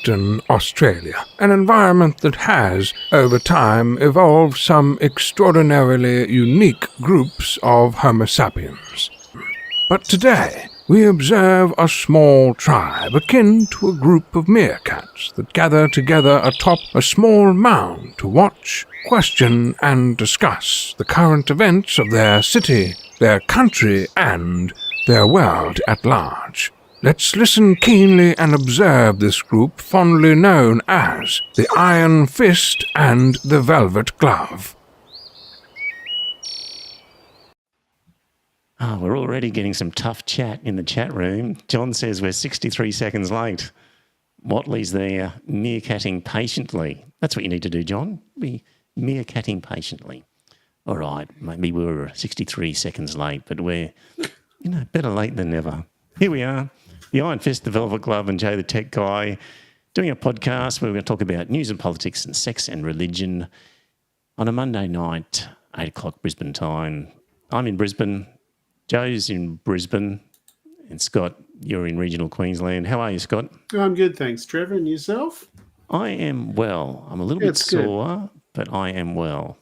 Western Australia, an environment that has, over time, evolved some extraordinarily unique groups of Homo sapiens. But today, we observe a small tribe akin to a group of meerkats that gather together atop a small mound to watch, question, and discuss the current events of their city, their country, and their world at large. Let's listen keenly and observe this group fondly known as the Iron Fist and the Velvet Glove. Oh, we're already getting some tough chat in the chat room. John says we're 63 seconds late. Watley's there, meerkatting patiently. That's what you need to do, John. Be meerkatting patiently. All right, maybe we were 63 seconds late, but we're, better late than never. Here we are, the Iron Fist, the Velvet Glove, and Joe the Tech Guy, doing a podcast where we're going to talk about news and politics and sex and religion on a Monday night, 8 o'clock Brisbane time. I'm in Brisbane. Joe's in Brisbane, and Scott, you're in regional Queensland. How are you, Scott? I'm good, thanks, Trevor. And yourself? I am well. I'm a little bit sore, but I am well.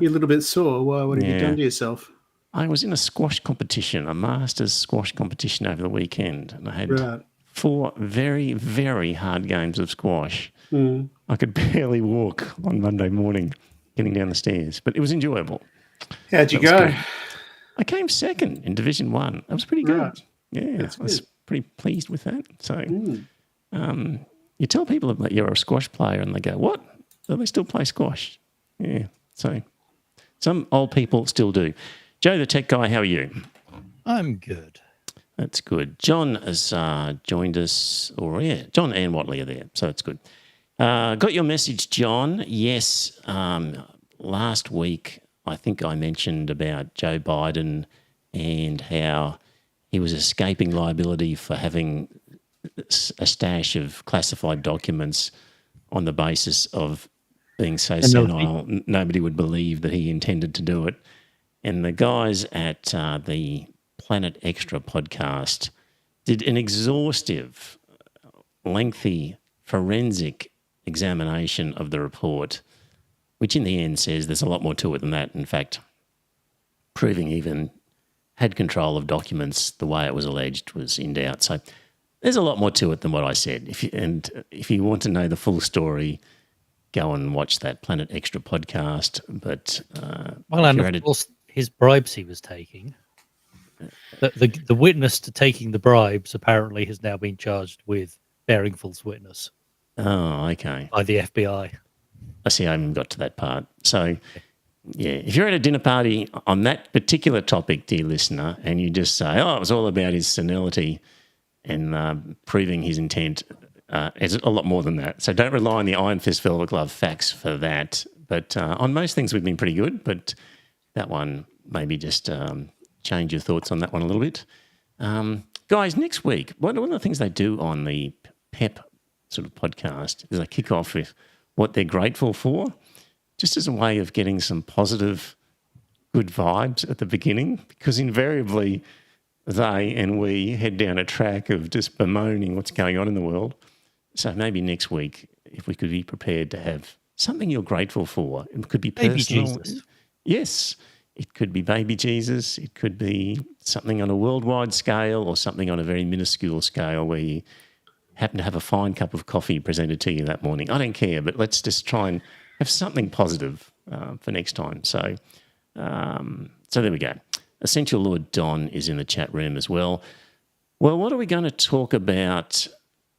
You're a little bit sore. Why? What have you done to yourself? I was in a squash competition, a masters squash competition over the weekend, and I had 4 very, very hard games of squash. I could barely walk on Monday morning getting down the stairs, but it was enjoyable. How'd you go? Good. I came second in Division 1. That was pretty good. Right. Yeah, I was pretty pleased with that. So you tell people that you're a squash player and they go, what? Do they still play squash? Yeah, so some old people still do. Joe the Tech Guy, how are you? I'm good. That's good. John has joined us, John and Watley are there, so it's good. Got your message, John. Yes, last week I think I mentioned about Joe Biden and how he was escaping liability for having a stash of classified documents on the basis of being so senile, nobody would believe that he intended to do it. And the guys at the Planet Extra podcast did an exhaustive, lengthy, forensic examination of the report, which in the end says there's a lot more to it than that. In fact, proving even had control of documents the way it was alleged was in doubt. So there's a lot more to it than what I said. If you want to know the full story, go and watch that Planet Extra podcast. But of course, his bribes he was taking. The witness to taking the bribes apparently has now been charged with bearing false witness. Oh, okay. By the FBI. I see, I haven't got to that part. So, yeah, if you're at a dinner party on that particular topic, dear listener, and you just say, it was all about his senility and proving his intent, it's a lot more than that. So don't rely on the Iron Fist Velvet Glove facts for that. But on most things, we've been pretty good. But that one, maybe just change your thoughts on that one a little bit. Guys, next week, one of the things they do on the PEP sort of podcast is they kick off with what they're grateful for, just as a way of getting some positive, good vibes at the beginning, because invariably they and we head down a track of just bemoaning what's going on in the world. So maybe next week, if we could be prepared to have something you're grateful for, it could be personal. Baby Jesus. Yes, it could be baby Jesus. It could be something on a worldwide scale or something on a very minuscule scale where you happen to have a fine cup of coffee presented to you that morning. I don't care, but let's just try and have something positive for next time. So there we go. Essential Lord Don is in the chat room as well. Well, what are we going to talk about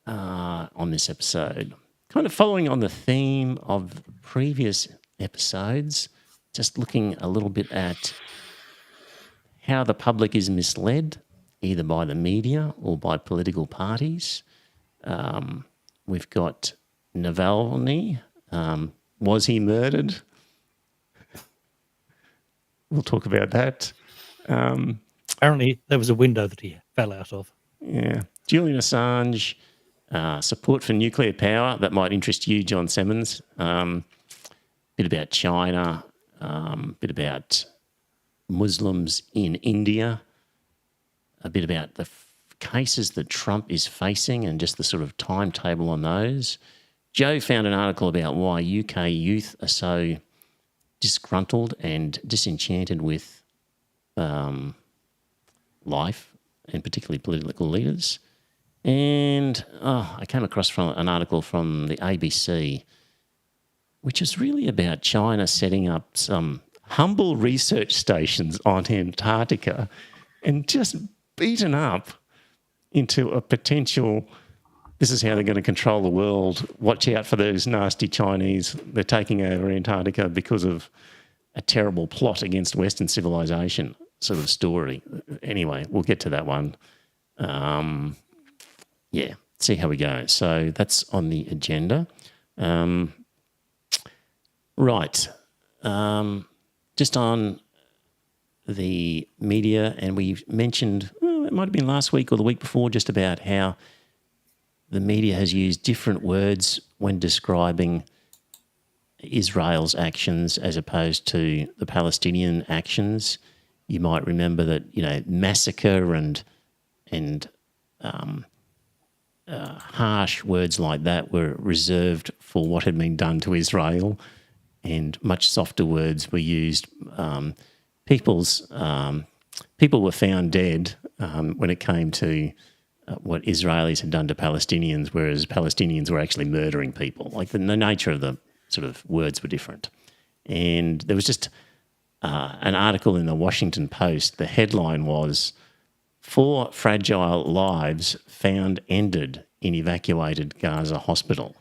on this episode? Kind of following on the theme of previous episodes, just looking a little bit at how the public is misled, either by the media or by political parties. We've got Navalny. Was he murdered? We'll talk about that. Apparently, there was a window that he fell out of. Yeah. Julian Assange, support for nuclear power. That might interest you, John Simmons. Bit about China. Bit about Muslims in India. A bit about the cases that Trump is facing and just the sort of timetable on those. Joe found an article about why UK youth are so disgruntled and disenchanted with life, and particularly political leaders. And I came across an article from the ABC, which is really about China setting up some humble research stations on Antarctica and just beaten up into a potential, this is how they're going to control the world. Watch out for those nasty Chinese. They're taking over Antarctica because of a terrible plot against Western civilization sort of story. Anyway, we'll get to that one. See how we go. So that's on the agenda. Right. Just on the media, and we mentioned, it might have been last week or the week before, just about how the media has used different words when describing Israel's actions as opposed to the Palestinian actions. You might remember that, massacre and harsh words like that were reserved for what had been done to Israel, and much softer words were used. People were found dead when it came to what Israelis had done to Palestinians, whereas Palestinians were actually murdering people. Like the nature of the sort of words were different. And there was just an article in the Washington Post. The headline was, 4 fragile lives found ended in evacuated Gaza hospital.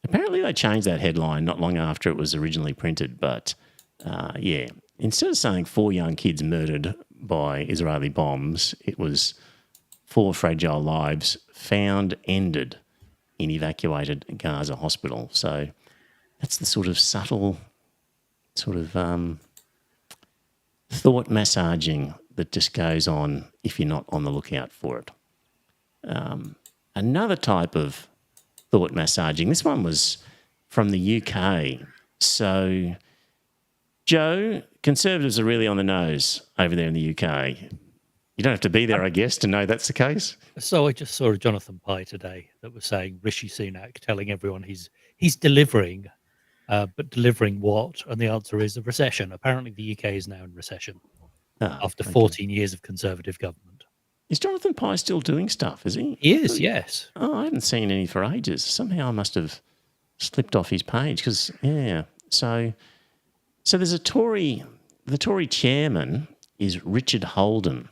Apparently they changed that headline not long after it was originally printed, but instead of saying 4 young kids murdered by Israeli bombs, it was 4 fragile lives found ended in evacuated Gaza hospital. So that's the sort of subtle thought massaging that just goes on if you're not on the lookout for it. Another type of thought massaging, this one was from the UK. So, Joe, Conservatives are really on the nose over there in the UK. You don't have to be there, I guess, to know that's the case. So I just saw a Jonathan Pye today that was saying Rishi Sunak telling everyone he's delivering, but delivering what? And the answer is a recession. Apparently the UK is now in recession after 14 years of Conservative government. Is Jonathan Pye still doing stuff, is he? He is, yes. Oh, I haven't seen any for ages. Somehow I must have slipped off his page because, So there's the Tory chairman is Richard Holden,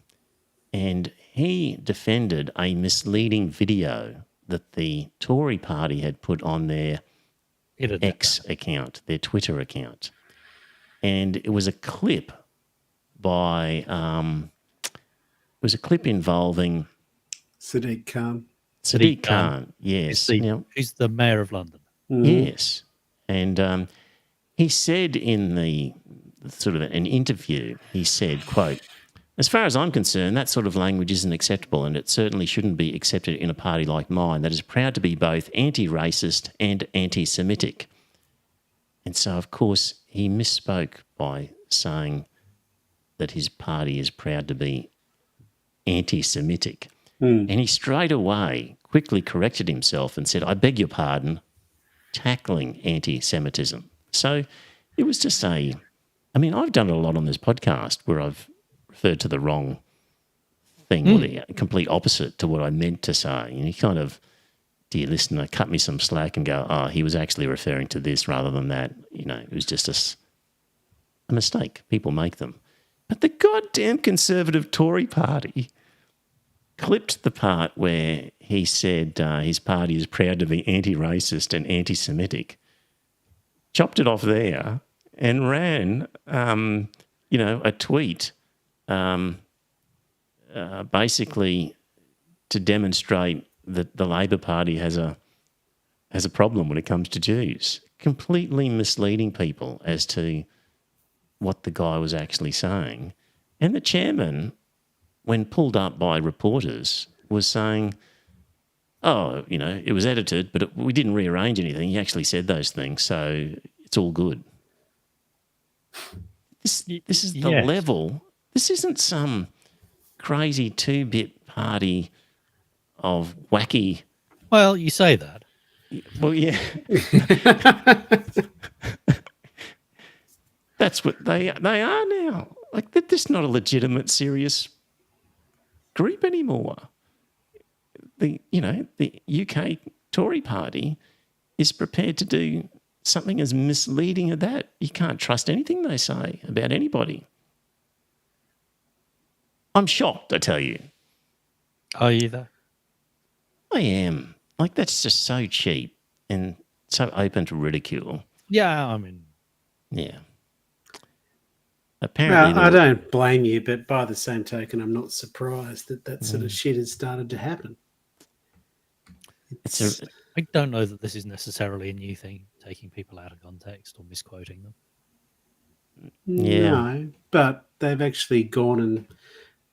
and he defended a misleading video that the Tory party had put on their X account, their Twitter account. And it was a clip involving Sadiq Khan. Sadiq Khan, yes. He's the mayor of London. Yes. And he said in the sort of an interview, he said, quote, "As far as I'm concerned, that sort of language isn't acceptable, and it certainly shouldn't be accepted in a party like mine that is proud to be both anti-racist and anti-Semitic." And so, of course, he misspoke by saying that his party is proud to be anti-Semitic. And he straight away quickly corrected himself and said, "I beg your pardon, tackling anti-Semitism." So it was just I've done it a lot on this podcast where I've referred to the wrong thing or the complete opposite to what I meant to say. And you kind of, dear listener, cut me some slack and go, "Oh, he was actually referring to this rather than that." It was just a mistake. People make them. But the goddamn Conservative Tory party clipped the part where he said his party is proud to be anti-racist and anti-Semitic, chopped it off there and ran, a tweet basically to demonstrate that the Labor Party has a problem when it comes to Jews, completely misleading people as to what the guy was actually saying. And the chairman, when pulled up by reporters, was saying, it was edited, but we didn't rearrange anything. He actually said those things, so it's all good. This is the level. This isn't some crazy 2-bit party of wacky. Well, you say that. Well, yeah, that's what they are now. Like they're just not a legitimate, serious group anymore. The UK Tory party is prepared to do something as misleading as that. You can't trust anything they say about anybody. I'm shocked, I tell you. Are you though? I am. Like, that's just so cheap and so open to ridicule. Yeah, I mean, Yeah. Apparently, Well, I don't blame you, but by the same token, I'm not surprised that sort of shit has started to happen. I don't know that this is necessarily a new thing, taking people out of context or misquoting them. Yeah. No, but they've actually gone and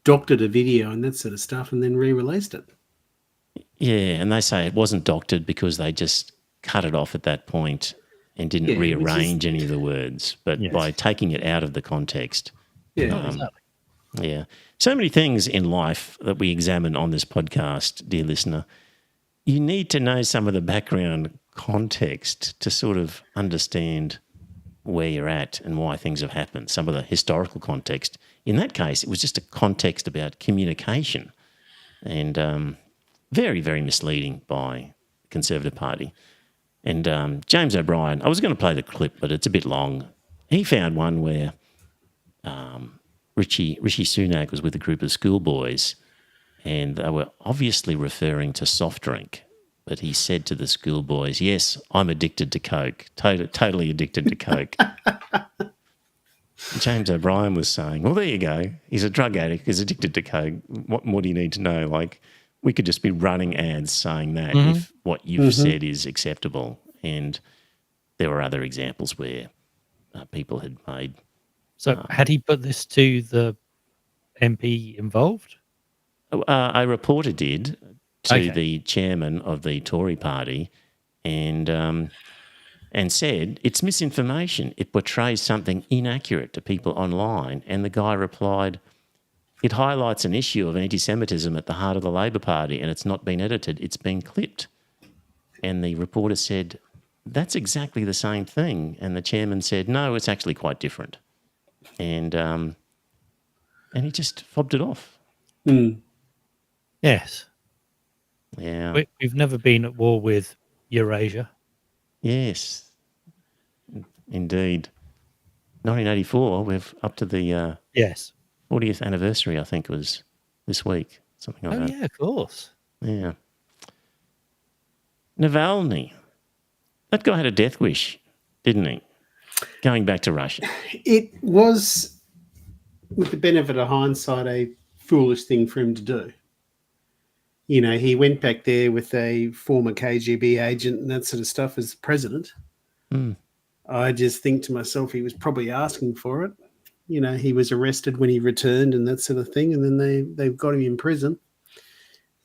doctored a video and that sort of stuff and then re-released it. Yeah, and they say it wasn't doctored because they just cut it off at that point and didn't Yeah, which is- rearrange any of the words. But Yes. by taking it out of the context, Yeah, Exactly. yeah. So many things in life that we examine on this podcast, dear listener. You need to know some of the background context to sort of understand where you're at and why things have happened, some of the historical context. In that case, it was just a context about communication and very, very misleading by the Conservative Party. And James O'Brien, I was going to play the clip, but it's a bit long. He found one where Rishi Sunak was with a group of schoolboys and they were obviously referring to soft drink. But he said to the schoolboys, yes, I'm addicted to Coke, totally addicted to Coke. James O'Brien was saying, well, there you go. He's a drug addict. He's addicted to Coke. What more do you need to know? Like, we could just be running ads saying that if what you've said is acceptable. And there were other examples where people had made... So, had he put this to the MP involved? a reporter did to Okay. the chairman of the Tory party and said, it's misinformation. It portrays something inaccurate to people online. And the guy replied, it highlights an issue of anti-Semitism at the heart of the Labor Party and it's not been edited, it's been clipped. And the reporter said, that's exactly the same thing. And the chairman said, no, it's actually quite different. And he just fobbed it off. Yes. Yeah. We've never been at war with Eurasia. Yes, indeed. 1984, we're up to the Yes. 40th anniversary, I think it was this week, something like Oh, that. yeah, of course. Yeah. Navalny. That guy had a death wish, didn't he? Going back to Russia. it was, with the benefit of hindsight, a foolish thing for him to do. You know, he went back there with a former KGB agent and that sort of stuff as president. I just think to myself, he was probably asking for it. You know, he was arrested when he returned and that sort of thing, and then they've got him in prison.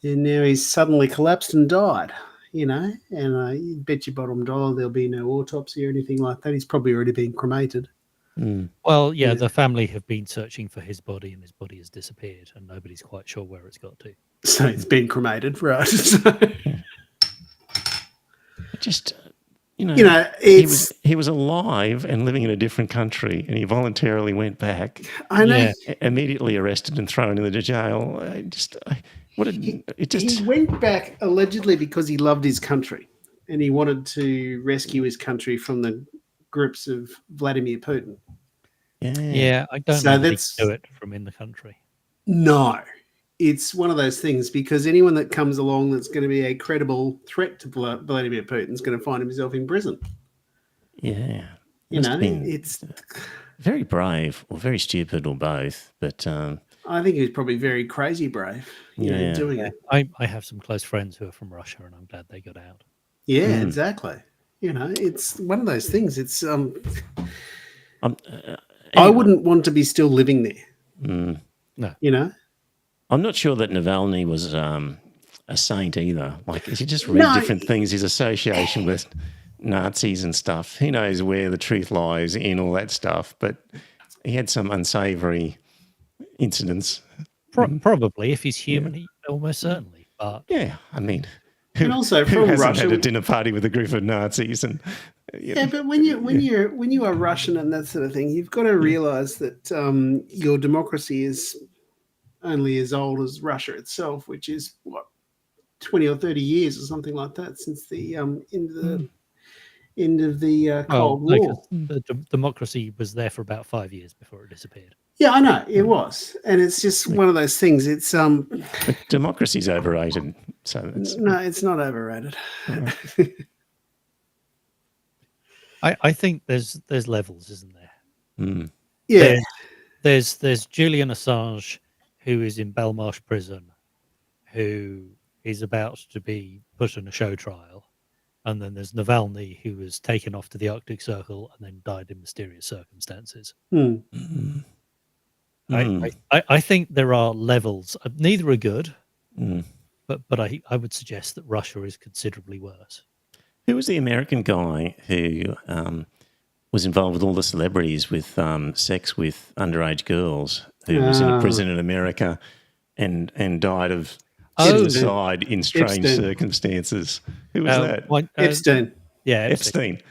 And now he's suddenly collapsed and died, you know, and you bet your bottom dollar there'll be no autopsy or anything like that. He's probably already been cremated. Well, yeah, Yeah. the family have been searching for his body and his body has disappeared and nobody's quite sure where it's got to. So it's been cremated, right? So, Just, you know, it's, he was alive and living in a different country and he voluntarily went back, I know. Yeah. immediately arrested and thrown into the jail. He went back allegedly because he loved his country and he wanted to rescue his country from the grips of Vladimir Putin. Yeah, I don't So know that he that's- can do it from in the country. No, it's one of those things because anyone that comes along that's going to be a credible threat to Vladimir Putin is going to find himself in prison. Yeah. You Must know, have been it's. very brave or very stupid or both. But I think he was probably very crazy brave, you know, Yeah. doing it. I have some close friends who are from Russia and I'm glad they got out. Yeah, exactly. You know, it's one of those things. It's I wouldn't want to be still living there. No. You know. I'm not sure that Navalny was a saint either. Like, if you just read No, different things, his association with Nazis and stuff, who knows where the truth lies in all that stuff. But he had some unsavoury incidents. Probably, if he's human, he almost certainly. But Yeah, I mean, And also who from hasn't Russia, had a dinner party with a group of Nazis? And yeah, but when you are Russian and that sort of thing, you've got to realize that your democracy is only as old as Russia itself, which is what 20 or 30 years or something like that since the end of the Cold no, 'cause War. the democracy was there for about 5 years before it disappeared. Yeah, I know it was, and it's just one of those things. It's but democracy's overrated, so that's no, it's not overrated. I think there's levels, isn't there? Yeah, There's Julian Assange, who is in Belmarsh prison, who is about to be put in a show trial, and then there's Navalny, who was taken off to the Arctic Circle and then died in mysterious circumstances. I think there are levels. Neither are good, but I would suggest that Russia is considerably worse. Who was the American guy who was involved with all the celebrities with sex with underage girls, who was in a prison in America and died of suicide in strange circumstances? Who was that? Epstein. Yeah, Epstein.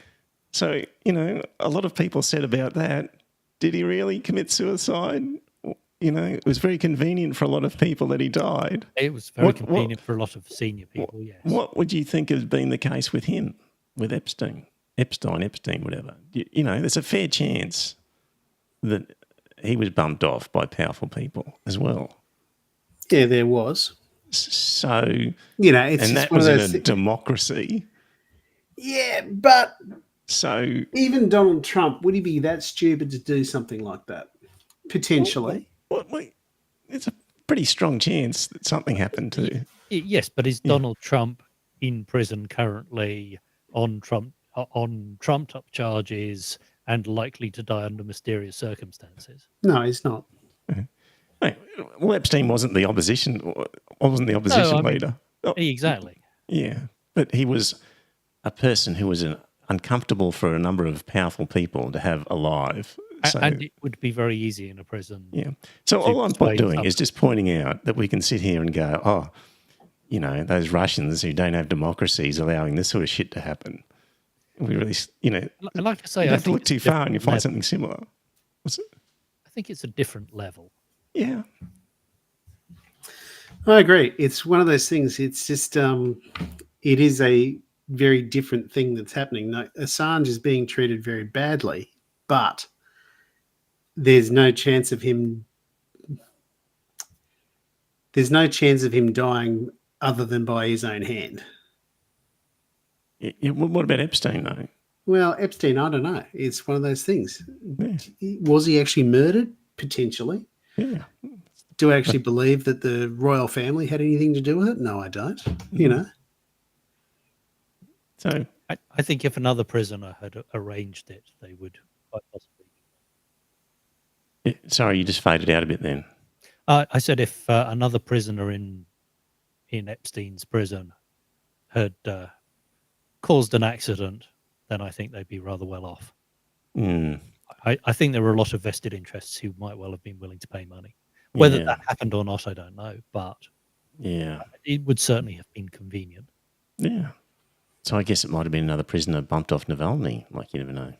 So, a lot of people said about that, did he really commit suicide? It was very convenient for a lot of people that he died. It was very convenient for a lot of senior people, yes. What would you think has been the case with him, with Epstein, whatever? There's a fair chance that he was bumped off by powerful people as well. Yeah, there was. So, it's and just that one was of in those a democracy. Yeah, but So even Donald Trump, would he be that stupid to do something like that? Potentially. It's a pretty strong chance that something happened to. Yes, but is Donald Trump in prison currently on trumped up charges and likely to die under mysterious circumstances? No, he's not. Well, Epstein wasn't the opposition leader. Exactly. Yeah, but he was a person who was uncomfortable for a number of powerful people to have alive. And it would be very easy in a prison. Yeah. So all I'm doing is just pointing out that we can sit here and go, those Russians who don't have democracies allowing this sort of shit to happen. We really, like I say, you have to look too far and you find something similar. What's it? I think it's a different level. Yeah. I agree. It's one of those things. It's just, it is a very different thing that's happening. No, Assange is being treated very badly, but there's no chance of him dying other than by his own hand. What about Epstein, though? Well, Epstein, I don't know. It's one of those things. Yeah. Was he actually murdered? Potentially. Yeah. Do I actually believe that the royal family had anything to do with it? No, I don't. So I think if another prisoner had arranged it, they would quite possibly. Sorry, you just faded out a bit then. I said if another prisoner in Epstein's prison had caused an accident, then I think they'd be rather well off. I think there were a lot of vested interests who might well have been willing to pay money. Whether that happened or not, I don't know, but it would certainly have been convenient. Yeah. So I guess it might have been another prisoner bumped off Navalny, like you never know.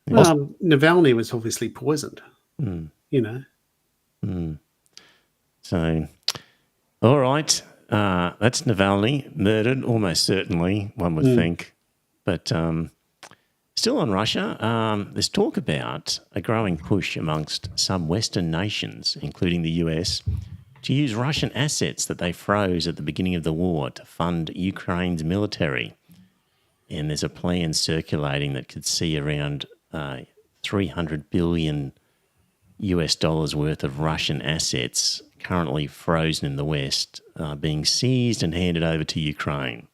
Navalny was obviously poisoned, So, all right, that's Navalny, murdered, almost certainly, one would think. But still on Russia, there's talk about a growing push amongst some Western nations, including the US, to use Russian assets that they froze at the beginning of the war to fund Ukraine's military. And there's a plan circulating that could see around $300 billion worth of Russian assets currently frozen in the West being seized and handed over to Ukraine.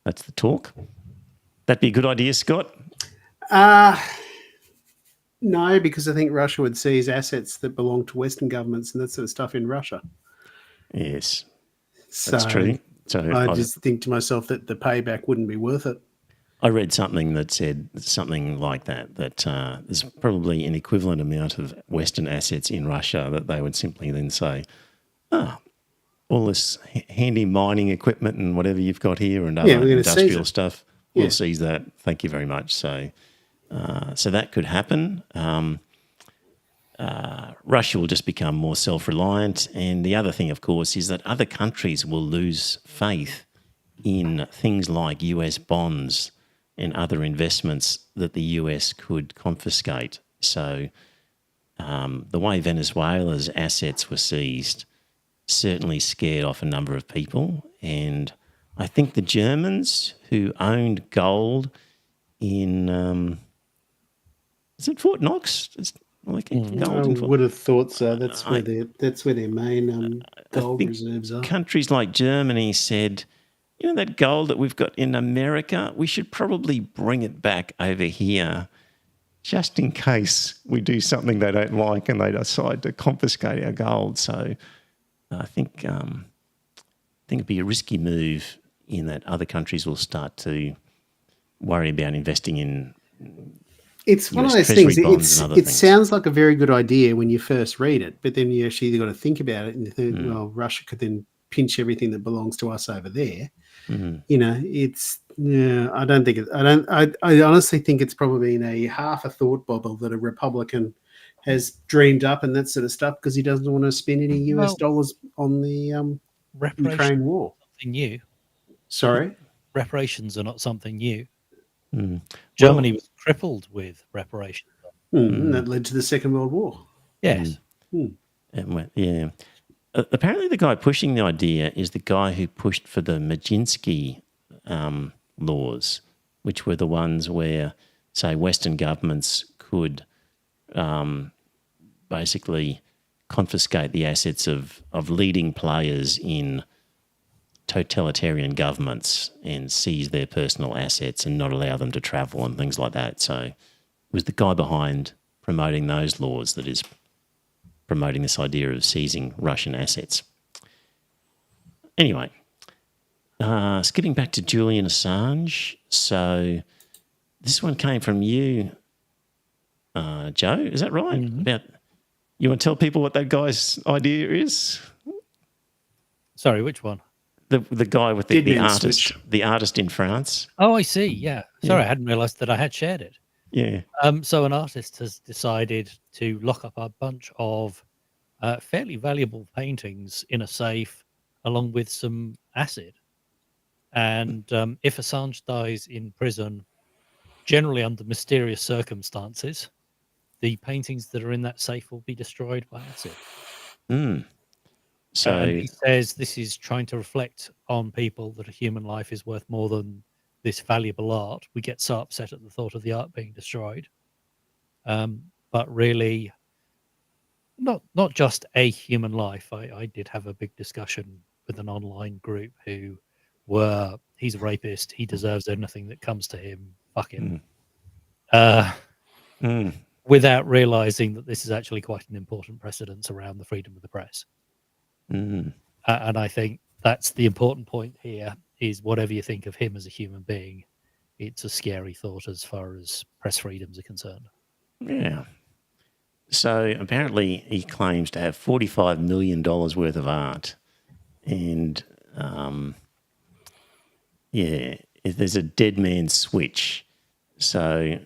That's the talk. That'd be a good idea, Scott? No, because I think Russia would seize assets that belong to Western governments and that sort of stuff in Russia. Yes, that's true. So I just think to myself that the payback wouldn't be worth it. I read something that said something like that there's probably an equivalent amount of Western assets in Russia that they would simply then say, all this handy mining equipment and whatever you've got here and other we're gonna seize industrial it. stuff, Yeah. we'll seize that. Thank you very much. So that could happen. Russia will just become more self-reliant. And the other thing, of course, is that other countries will lose faith in things like US bonds and other investments that the US could confiscate. So the way Venezuela's assets were seized certainly scared off a number of people. And I think the Germans who owned gold in, is it Fort Knox? It's like gold I in Fort. would have thought so. That's where their main gold think reserves are. Countries like Germany said, that gold that we've got in America, we should probably bring it back over here just in case we do something they don't like and they decide to confiscate our gold. So I think it'd be a risky move in that other countries will start to worry about investing in It's one of US those Treasury things. bonds and other It things. sounds like a very good idea when you first read it, but then you actually got to think about it and you think, well, Russia could then pinch everything that belongs to us over there. I don't think I honestly think it's probably in a half a thought bubble that a Republican has dreamed up and that sort of stuff because he doesn't want to spend any US dollars on the Reparations Ukraine war. are something new. Sorry? Reparations are not something new. Mm. Germany was crippled with reparations. That led to the Second World War. Yes. Yeah. Apparently the guy pushing the idea is the guy who pushed for the Maginski laws, which were the ones where, say, Western governments could basically confiscate the assets of leading players in totalitarian governments and seize their personal assets and not allow them to travel and things like that. So it was the guy behind promoting those laws that is promoting this idea of seizing Russian assets. Anyway, skipping back to Julian Assange. So this one came from you, Joe. Is that right? About you want to tell people what that guy's idea is? Sorry, which one? The guy with the artist in France. Oh, I see. Yeah. Sorry, I hadn't realised that I had shared it. Yeah. So an artist has decided to lock up a bunch of fairly valuable paintings in a safe, along with some acid. And if Assange dies in prison, generally under mysterious circumstances, the paintings that are in that safe will be destroyed by acid. So and he says this is trying to reflect on people that a human life is worth more than this valuable art. We get so upset at the thought of the art being destroyed. But really, not just a human life. I did have a big discussion with an online group who were, he's a rapist, he deserves anything that comes to him, fuck him. Without realizing that this is actually quite an important precedence around the freedom of the press. And I think that's the important point here, is whatever you think of him as a human being, it's a scary thought as far as press freedoms are concerned. Yeah. So apparently he claims to have $45 million worth of art. And, there's a dead man's switch. So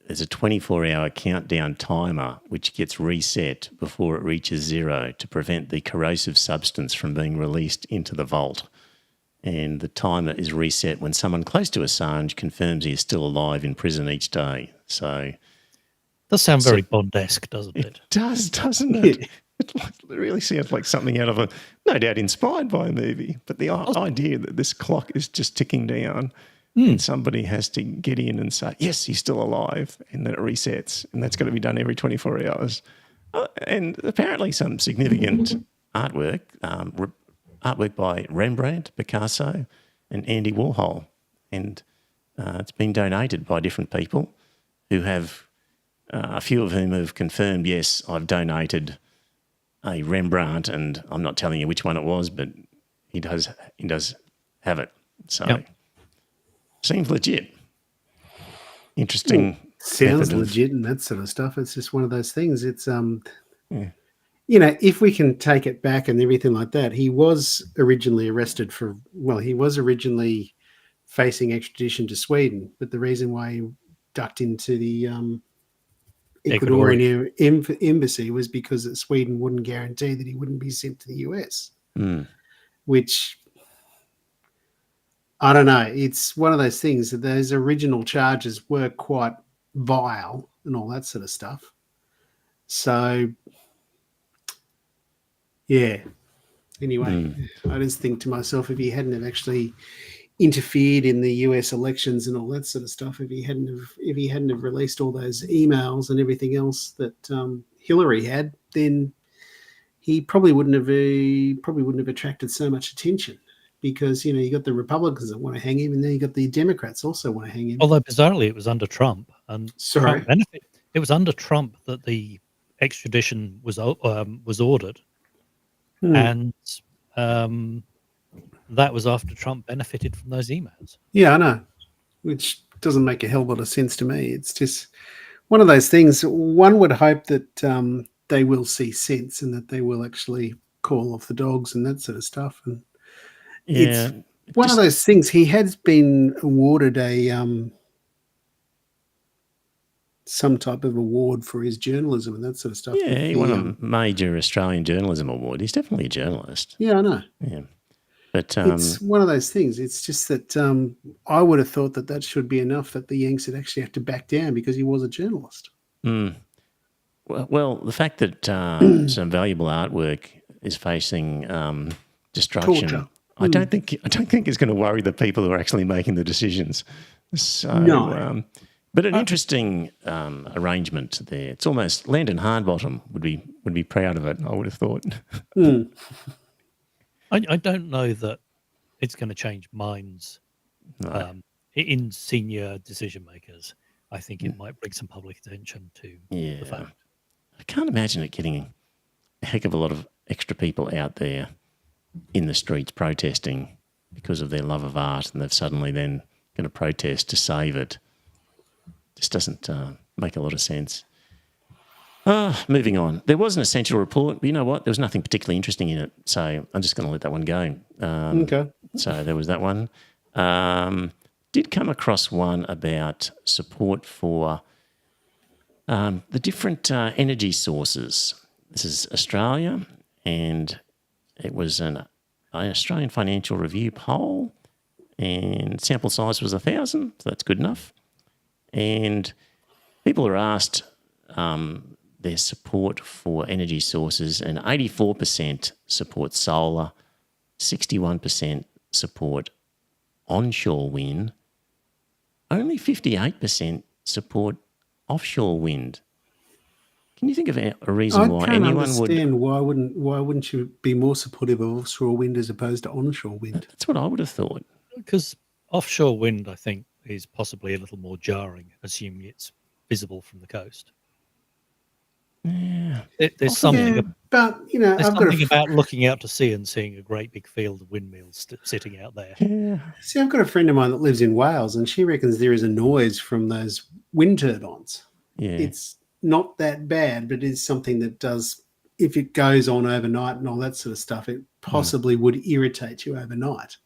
there's a 24-hour countdown timer which gets reset before it reaches zero to prevent the corrosive substance from being released into the vault. And the timer is reset when someone close to Assange confirms he is still alive in prison each day. So does sound very Bond-esque, doesn't it? It does, doesn't it? It really sounds like something out of a, no doubt inspired by a movie, but the idea that this clock is just ticking down and somebody has to get in and say, yes, he's still alive, and then it resets, and that's got to be done every 24 hours. And apparently some significant artwork by Rembrandt, Picasso, and Andy Warhol. And it's been donated by different people who have, a few of whom have confirmed, yes, I've donated a Rembrandt, and I'm not telling you which one it was, but he does have it. So seems legit. interesting. Sounds method of- legit and that sort of stuff. It's just one of those things. It's Yeah. you know, if we can take it back and everything like that, he was originally arrested for. Well, he was originally facing extradition to Sweden, but the reason why he ducked into the Ecuadorian embassy was because that Sweden wouldn't guarantee that he wouldn't be sent to the US, which I don't know. It's one of those things that those original charges were quite vile and all that sort of stuff. So, yeah. Anyway, I just think to myself, if he hadn't have actually interfered in the US elections and all that sort of stuff, if he hadn't have released all those emails and everything else that Hillary had, then he probably wouldn't have attracted so much attention, because you got the Republicans that want to hang him, and then you got the Democrats also want to hang him. Although bizarrely, it was under Trump, and Sorry, it was under Trump that the extradition was ordered, and that was after Trump benefited from those emails. Yeah, I know, which doesn't make a hell of a lot of sense to me. It's just one of those things. One would hope that they will see sense and that they will actually call off the dogs and that sort of stuff. And it's one of those things. He has been awarded some type of award for his journalism and that sort of stuff. Yeah, he won a major Australian journalism award. He's definitely a journalist. Yeah, I know. Yeah. But it's one of those things. It's just that I would have thought that should be enough that the Yanks would actually have to back down because he was a journalist. Well, the fact that some valuable artwork is facing destruction, Torture. I don't think it's going to worry the people who are actually making the decisions. So, No. But an interesting arrangement there. It's almost Landon Hardbottom would be proud of it, I would have thought. I don't know that it's going to change minds in senior decision makers. I think it might bring some public attention to the fact. I can't imagine it getting a heck of a lot of extra people out there in the streets protesting because of their love of art, and they're suddenly then going to protest to save it. Just doesn't make a lot of sense. Moving on. There was an essential report, but you know what? There was nothing particularly interesting in it, so I'm just going to let that one go. Okay. So there was that one. Did come across one about support for the different energy sources. This is Australia, and it was an Australian Financial Review poll, and sample size was 1,000, so that's good enough. And people are asked their support for energy sources, and 84% support solar, 61% support onshore wind, only 58% support offshore wind. Can you think of a reason why anyone would? I can't understand why wouldn't you be more supportive of offshore wind as opposed to onshore wind? That's what I would have thought. Because offshore wind, I think, is possibly a little more jarring, assuming it's visible from the coast. Yeah, There's something. Yeah, but There's I've got something about looking out to sea and seeing a great big field of windmills sitting out there. yeah. See, I've got a friend of mine that lives in Wales, and she reckons there is a noise from those wind turbines. Yeah. It's not that bad, but it is something that does, if it goes on overnight and all that sort of stuff, it possibly would irritate you overnight.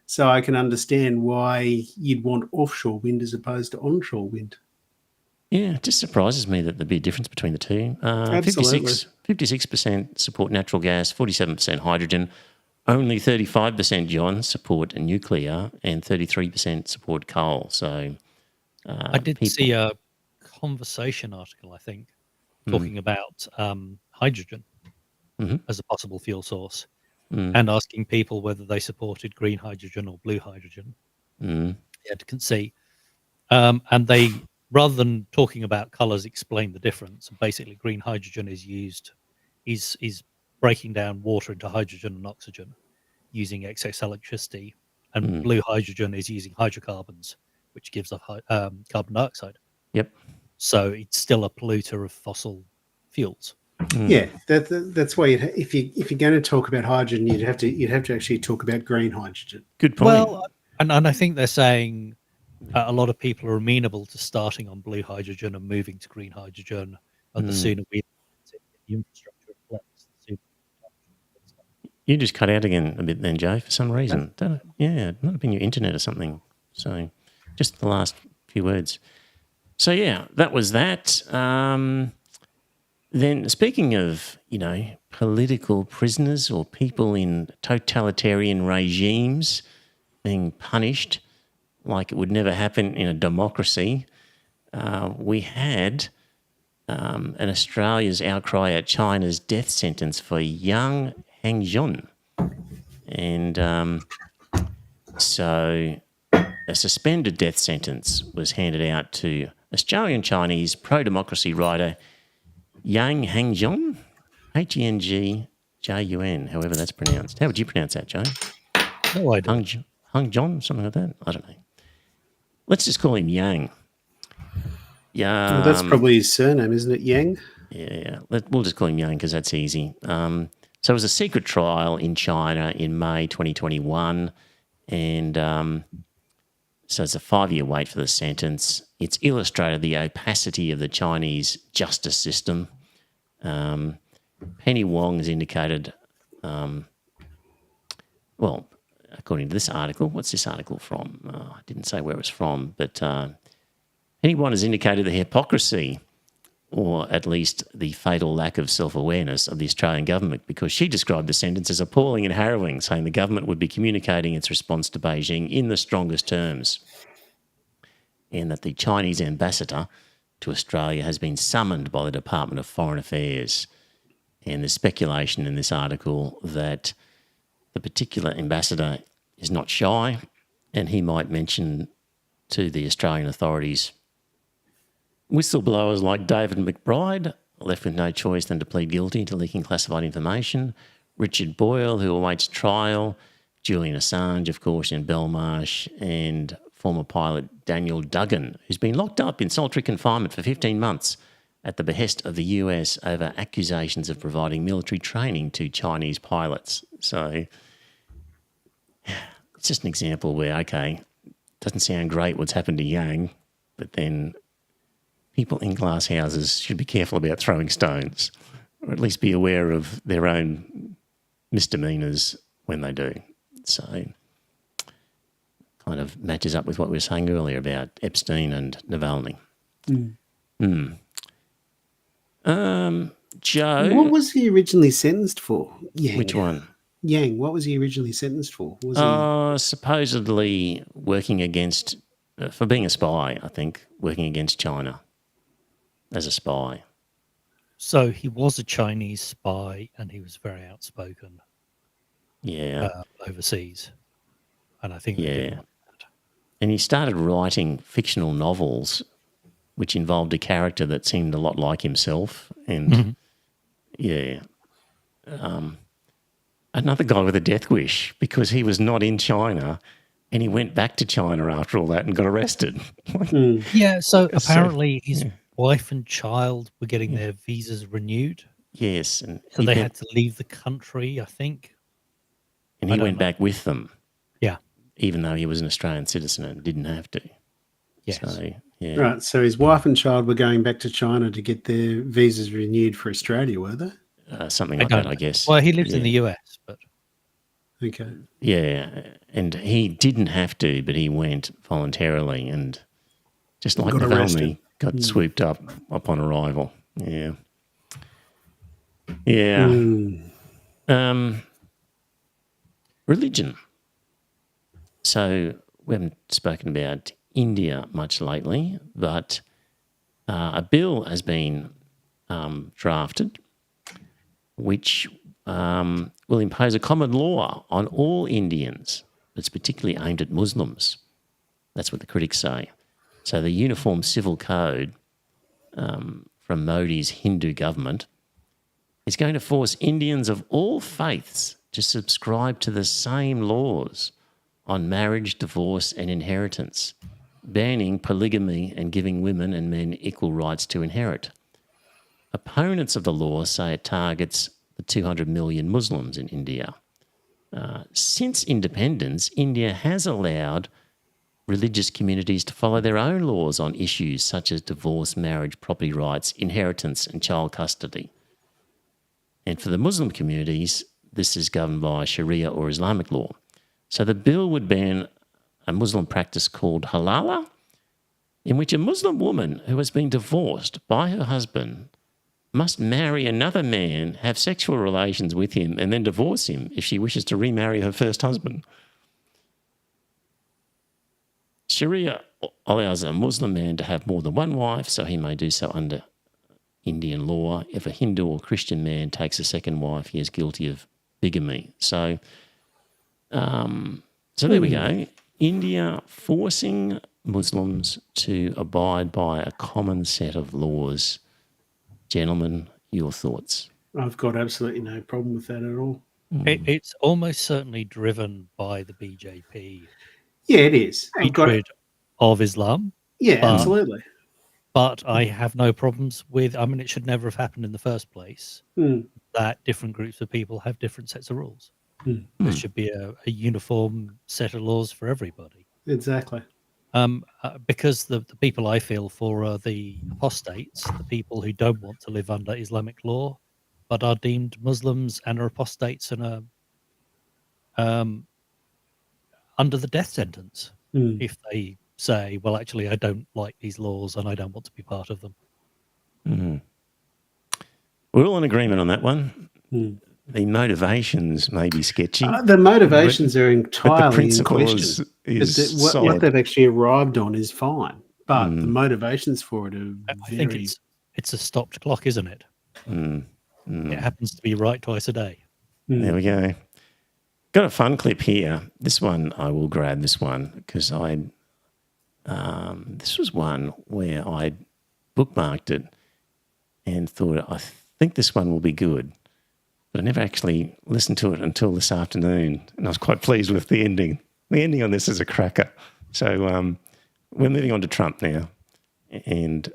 So I can understand why you'd want offshore wind as opposed to onshore wind. Yeah, it just surprises me that there'd be a difference between the two. Absolutely. 56% support natural gas, 47% hydrogen, only 35%, John, support nuclear, and 33% support coal. So I did see a Conversation article, I think, talking about hydrogen as a possible fuel source and asking people whether they supported green hydrogen or blue hydrogen. You had to see. And they, rather than talking about colours, explain the difference. Basically, green hydrogen is breaking down water into hydrogen and oxygen using excess electricity, and blue hydrogen is using hydrocarbons, which gives off carbon dioxide. Yep. So it's still a polluter of fossil fuels. Yeah, that's why if you're going to talk about hydrogen, you'd have to actually talk about green hydrogen. Good point. Well, and I think they're saying A lot of people are amenable to starting on blue hydrogen and moving to green hydrogen, and the sooner we get the infrastructure in place, the sooner. You just cut out again a bit then, Joe, for some reason. Yeah, it might have been your internet or something. So just the last few words. So, yeah, that was that. Then speaking of, political prisoners or people in totalitarian regimes being punished like it would never happen in a democracy, we had an Australia's outcry at China's death sentence for Yang Hangjun. And so a suspended death sentence was handed out to Australian-Chinese pro-democracy writer Yang Hangjun, Hengjun, however that's pronounced. How would you pronounce that, Joe? No idea. Hangjun, something like that? I don't know. Let's just call him Yang. Yeah, Well, that's probably his surname, isn't it? Yang? Yeah, we'll just call him Yang because that's easy. So it was a secret trial in China in May 2021, and so it's a 5-year wait for the sentence. It's illustrated the opacity of the Chinese justice system. Penny Wong has indicated, well, according to this article, what's this article from? I didn't say where it was from, but Penny Wong has indicated the hypocrisy, or at least the fatal lack of self-awareness of the Australian government, because she described the sentence as appalling and harrowing, saying the government would be communicating its response to Beijing in the strongest terms, and that the Chinese ambassador to Australia has been summoned by the Department of Foreign Affairs. And there's speculation in this article that the particular ambassador is not shy, and he might mention to the Australian authorities whistleblowers like David McBride, left with no choice than to plead guilty to leaking classified information, Richard Boyle, who awaits trial, Julian Assange, of course, in Belmarsh, and former pilot Daniel Duggan, who's been locked up in solitary confinement for 15 months at the behest of the US over accusations of providing military training to Chinese pilots. So it's just an example where, okay, doesn't sound great what's happened to Yang, but then people in glass houses should be careful about throwing stones, or at least be aware of their own misdemeanours when they do. So kind of matches up with what we were saying earlier about Epstein and Navalny. Joe, What was he originally sentenced for? Yang. which one? Yang. What was he originally sentenced for? Was he? Supposedly working against, for being a spy, I think, working against China as a spy. So he was a Chinese spy, and he was very outspoken Yeah. overseas. And I think they didn't Yeah. want that. And he started writing fictional novels which involved a character that seemed a lot like himself. And another guy with a death wish, because he was not in China and he went back to China after all that and got arrested. Yeah, so That's apparently his wife and child were getting their visas renewed. Yes. And So they had to leave the country, I think. And I he don't went know. back with them. Yeah. Even though he was an Australian citizen and didn't have to. Yes. So, yeah. Right. So his wife and child were going back to China to get their visas renewed for Australia, were they? Something like that, I guess. Well, he lives in the US, but Okay. Yeah. And he didn't have to, but he went voluntarily and just like Got Navalny, arrested. got swooped up upon arrival. Yeah. Yeah. Religion. So we haven't spoken about India much lately, but a bill has been drafted which will impose a common law on all Indians. It's particularly aimed at Muslims. That's what the critics say. So the Uniform Civil Code from Modi's Hindu government is going to force Indians of all faiths to subscribe to the same laws on marriage, divorce and inheritance, banning polygamy and giving women and men equal rights to inherit. Opponents of the law say it targets the 200 million Muslims in India. Since independence, India has allowed religious communities to follow their own laws on issues such as divorce, marriage, property rights, inheritance, and child custody. And for the Muslim communities, this is governed by Sharia or Islamic law. So the bill would ban a Muslim practice called halala, in which a Muslim woman who has been divorced by her husband must marry another man, have sexual relations with him, and then divorce him if she wishes to remarry her first husband. Sharia allows a Muslim man to have more than one wife, so he may do so under Indian law. If a Hindu or Christian man takes a second wife, he is guilty of bigamy. So there we go. India forcing Muslims to abide by a common set of laws. Gentlemen, your thoughts? I've got absolutely no problem with that at all. It's almost certainly driven by the BJP Yeah, it is. hatred of Islam. Yeah, but- absolutely. But I have no problems with, I mean, it should never have happened in the first place, that different groups of people have different sets of rules. There should be a uniform set of laws for everybody. Exactly. Because the people I feel for are the apostates, the people who don't want to live under Islamic law, but are deemed Muslims and are apostates and are under the death sentence if they say, well, actually, I don't like these laws and I don't want to be part of them. We're all in agreement on that one. The motivations may be sketchy. The motivations are but the entirely in principle question. is What solid. they've actually arrived on is fine, but the motivations for it are I think it's a stopped clock, isn't it? It happens to be right twice a day. There we go. Got a fun clip here. This one, I will grab this one because this was one where I bookmarked it and thought, I think this one will be good. But I never actually listened to it until this afternoon, and I was quite pleased with the ending. The ending on this is a cracker. So we're moving on to Trump now, and,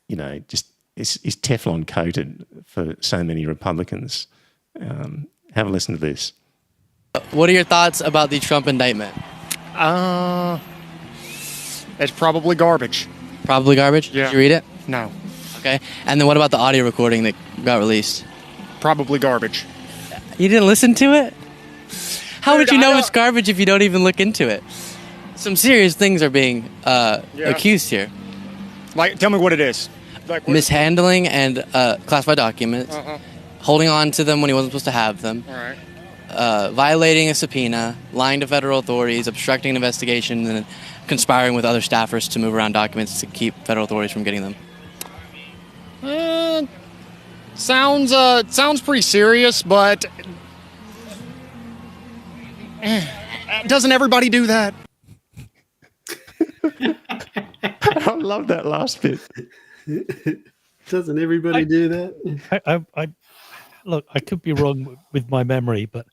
you know, just is Teflon coated for so many Republicans. Have a listen to this. What are your thoughts about the Trump indictment? It's probably garbage. Probably garbage? Yeah. Did you read it? No, Okay. And then what about the audio recording that got released? probably garbage. You didn't listen to it? How would Dude, you I know don't- it's garbage if you don't even look into it? Some serious things are being accused here. Like, tell me what it is. Like, what- Mishandling and classified documents, holding on to them when he wasn't supposed to have them, All right. violating a subpoena, lying to federal authorities, obstructing an investigation, and conspiring with other staffers to move around documents to keep federal authorities from getting them. Sounds pretty serious, but doesn't everybody do that? I love that last bit. Doesn't everybody do that? I look, I could be wrong with my memory, but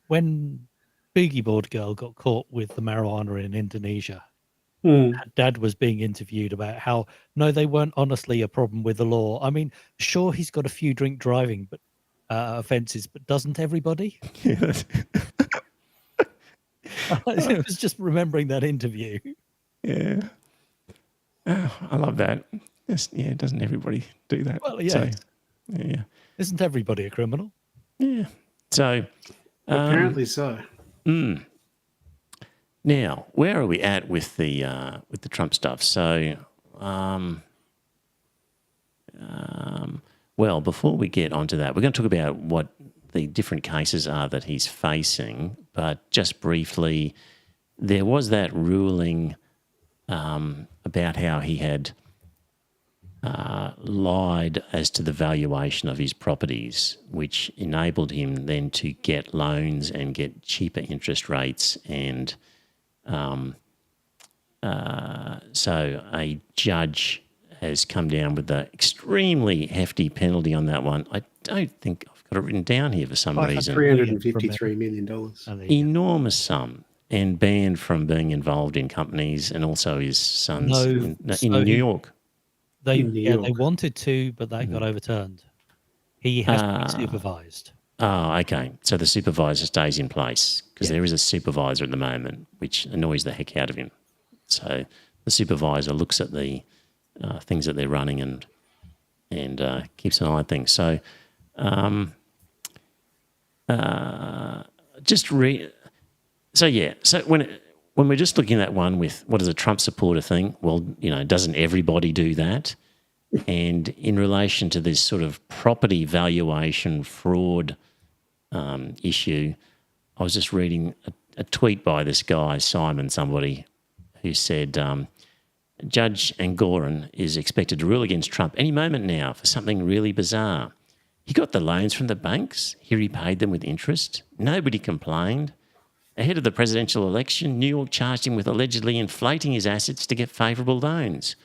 when Boogie Board Girl got caught with the marijuana in Indonesia, Dad was being interviewed about how no, they weren't honestly a problem with the law. I mean, sure, he's got a few drink driving offences, but doesn't everybody? I was just remembering that interview. Yeah. Oh, I love that. Yes, yeah, doesn't everybody do that? Well, yeah. So, yeah. Isn't everybody a criminal? Yeah. So Apparently so. now, where are we at with the Trump stuff? So, well, before we get onto that, we're going to talk about what the different cases are that he's facing. But just briefly, there was that ruling about how he had lied as to the valuation of his properties, which enabled him then to get loans and get cheaper interest rates. And so a judge has come down with an extremely hefty penalty on that one. I don't think I've got it written down here for some reason. $353 million. Enormous sum, and banned from being involved in companies, and also his sons No, in so New he- York. They In New they York. wanted to, but that got overturned. He has to be supervised. Oh, okay. So the supervisor stays in place because there is a supervisor at the moment, which annoys the heck out of him. So the supervisor looks at the things that they're running and keeps an eye on things. So So when we're just looking at one with what is a Trump supporter thing, well, doesn't everybody do that? And in relation to this sort of property valuation fraud issue, I was just reading a tweet by this guy, Simon, somebody, who said Judge Angoran is expected to rule against Trump any moment now for something really bizarre. He got the loans from the banks. He repaid them with interest. Nobody complained. Ahead of the presidential election, New York charged him with allegedly inflating his assets to get favourable loans.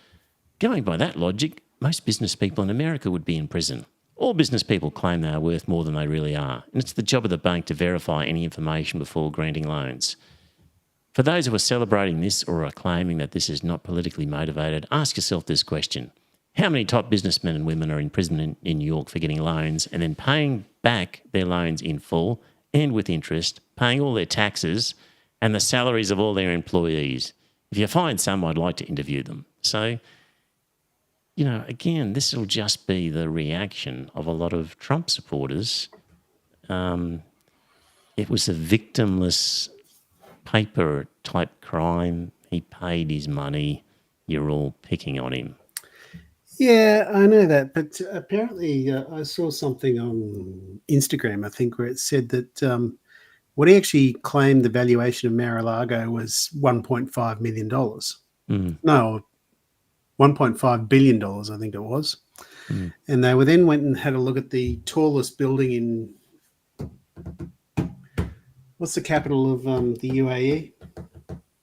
Going by that logic, most business people in America would be in prison. All business people claim they are worth more than they really are, and it's the job of the bank to verify any information before granting loans. For those who are celebrating this or are claiming that this is not politically motivated, ask yourself this question. How many top businessmen and women are in prison in New York for getting loans and then paying back their loans in full and with interest, paying all their taxes and the salaries of all their employees? If you find some, I'd like to interview them. So, again, this will just be the reaction of a lot of Trump supporters. It was a victimless paper type crime. He paid his money. You're all picking on him. Yeah, I know that, but apparently I saw something on Instagram, I think, where it said that what he actually claimed the valuation of Mar-a-Lago was $1.5 million. No, $1.5 billion, I think it was. And they then went and had a look at the tallest building in, what's the capital of the UAE?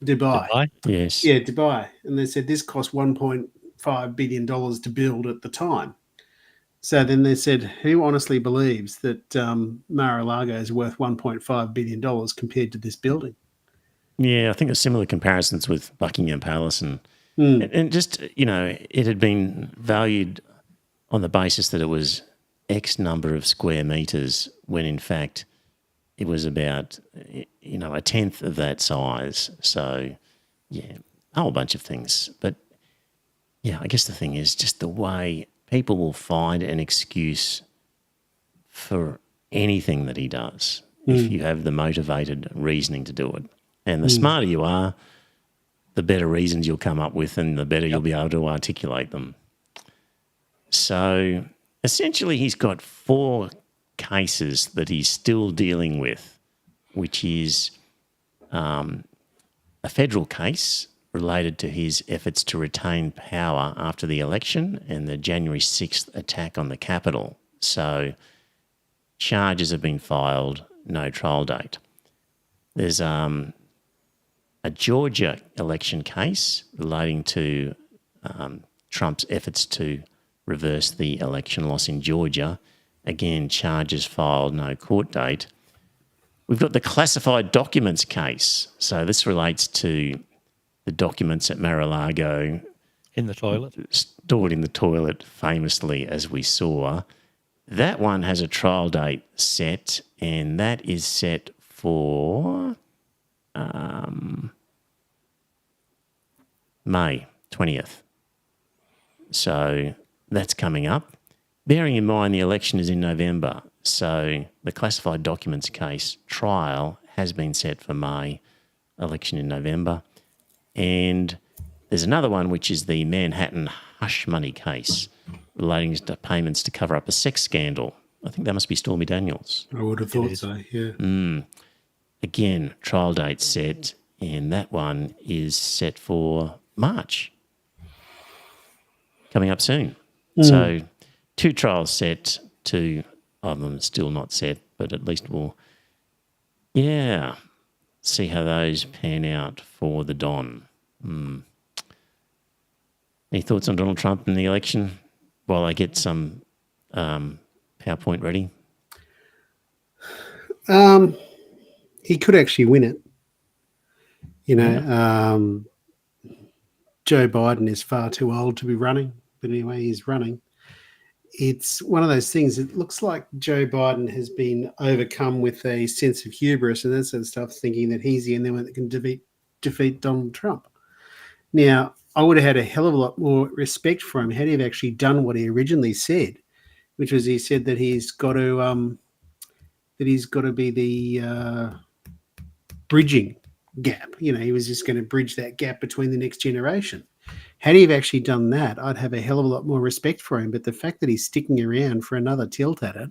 Dubai. Yes. Yeah, Dubai. And they said this cost $1.5 billion to build at the time. So then they said, who honestly believes that Mar-a-Lago is worth $1.5 billion compared to this building? Yeah, I think there's similar comparisons with Buckingham Palace and just, it had been valued on the basis that it was X number of square metres when in fact it was about, a tenth of that size. So, yeah, a whole bunch of things. But, yeah, I guess the thing is just the way people will find an excuse for anything that he does if you have the motivated reasoning to do it. And the smarter you are, the better reasons you'll come up with and the better you'll be able to articulate them. So essentially he's got 4 cases that he's still dealing with, which is a federal case related to his efforts to retain power after the election and the January 6th attack on the Capitol. So charges have been filed, no trial date. There's a Georgia election case relating to Trump's efforts to reverse the election loss in Georgia. Again, charges filed, no court date. We've got the classified documents case. So this relates to the documents at Mar-a-Lago. In the toilet. Stored in the toilet, famously, as we saw. That one has a trial date set, and that is set for May 20th. So that's coming up. Bearing in mind the election is in November, so the classified documents case trial has been set for May, election in November. And there's another one, which is the Manhattan hush money case relating to payments to cover up a sex scandal. I think that must be Stormy Daniels. I would have thought so, yeah. Again, trial date set, and that one is set for March. Coming up soon. So 2 trials set, 2 of them still not set, but at least we'll, see how those pan out for the Don. Any thoughts on Donald Trump in the election while I get some PowerPoint ready? He could actually win it. Joe Biden is far too old to be running, but anyway, he's running. it's one of those things. It looks like Joe Biden has been overcome with a sense of hubris and that sort of stuff, thinking that he's the only one that can defeat Donald Trump. Now, I would have had a hell of a lot more respect for him had he have actually done what he originally said, which was he said that he's got to be the bridging gap. You know, he was just going to bridge that gap between the next generation. Had he have actually done that, I'd have a hell of a lot more respect for him. But the fact that he's sticking around for another tilt at it,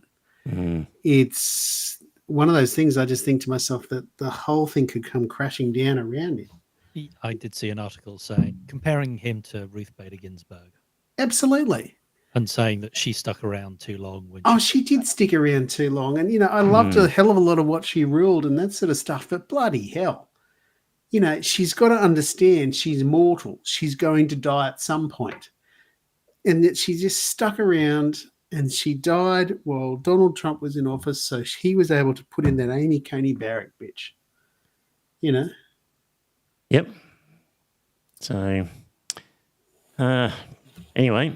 it's one of those things I just think to myself that the whole thing could come crashing down around him. I did see an article saying, comparing him to Ruth Bader Ginsburg Absolutely. and saying that she stuck around too long. She did stick around too long. And, I loved a hell of a lot of what she ruled and that sort of stuff. But bloody hell, she's got to understand she's mortal. She's going to die at some point. And that she just stuck around and she died while Donald Trump was in office. So he was able to put in that Amy Coney Barrett bitch. Yep. So, anyway,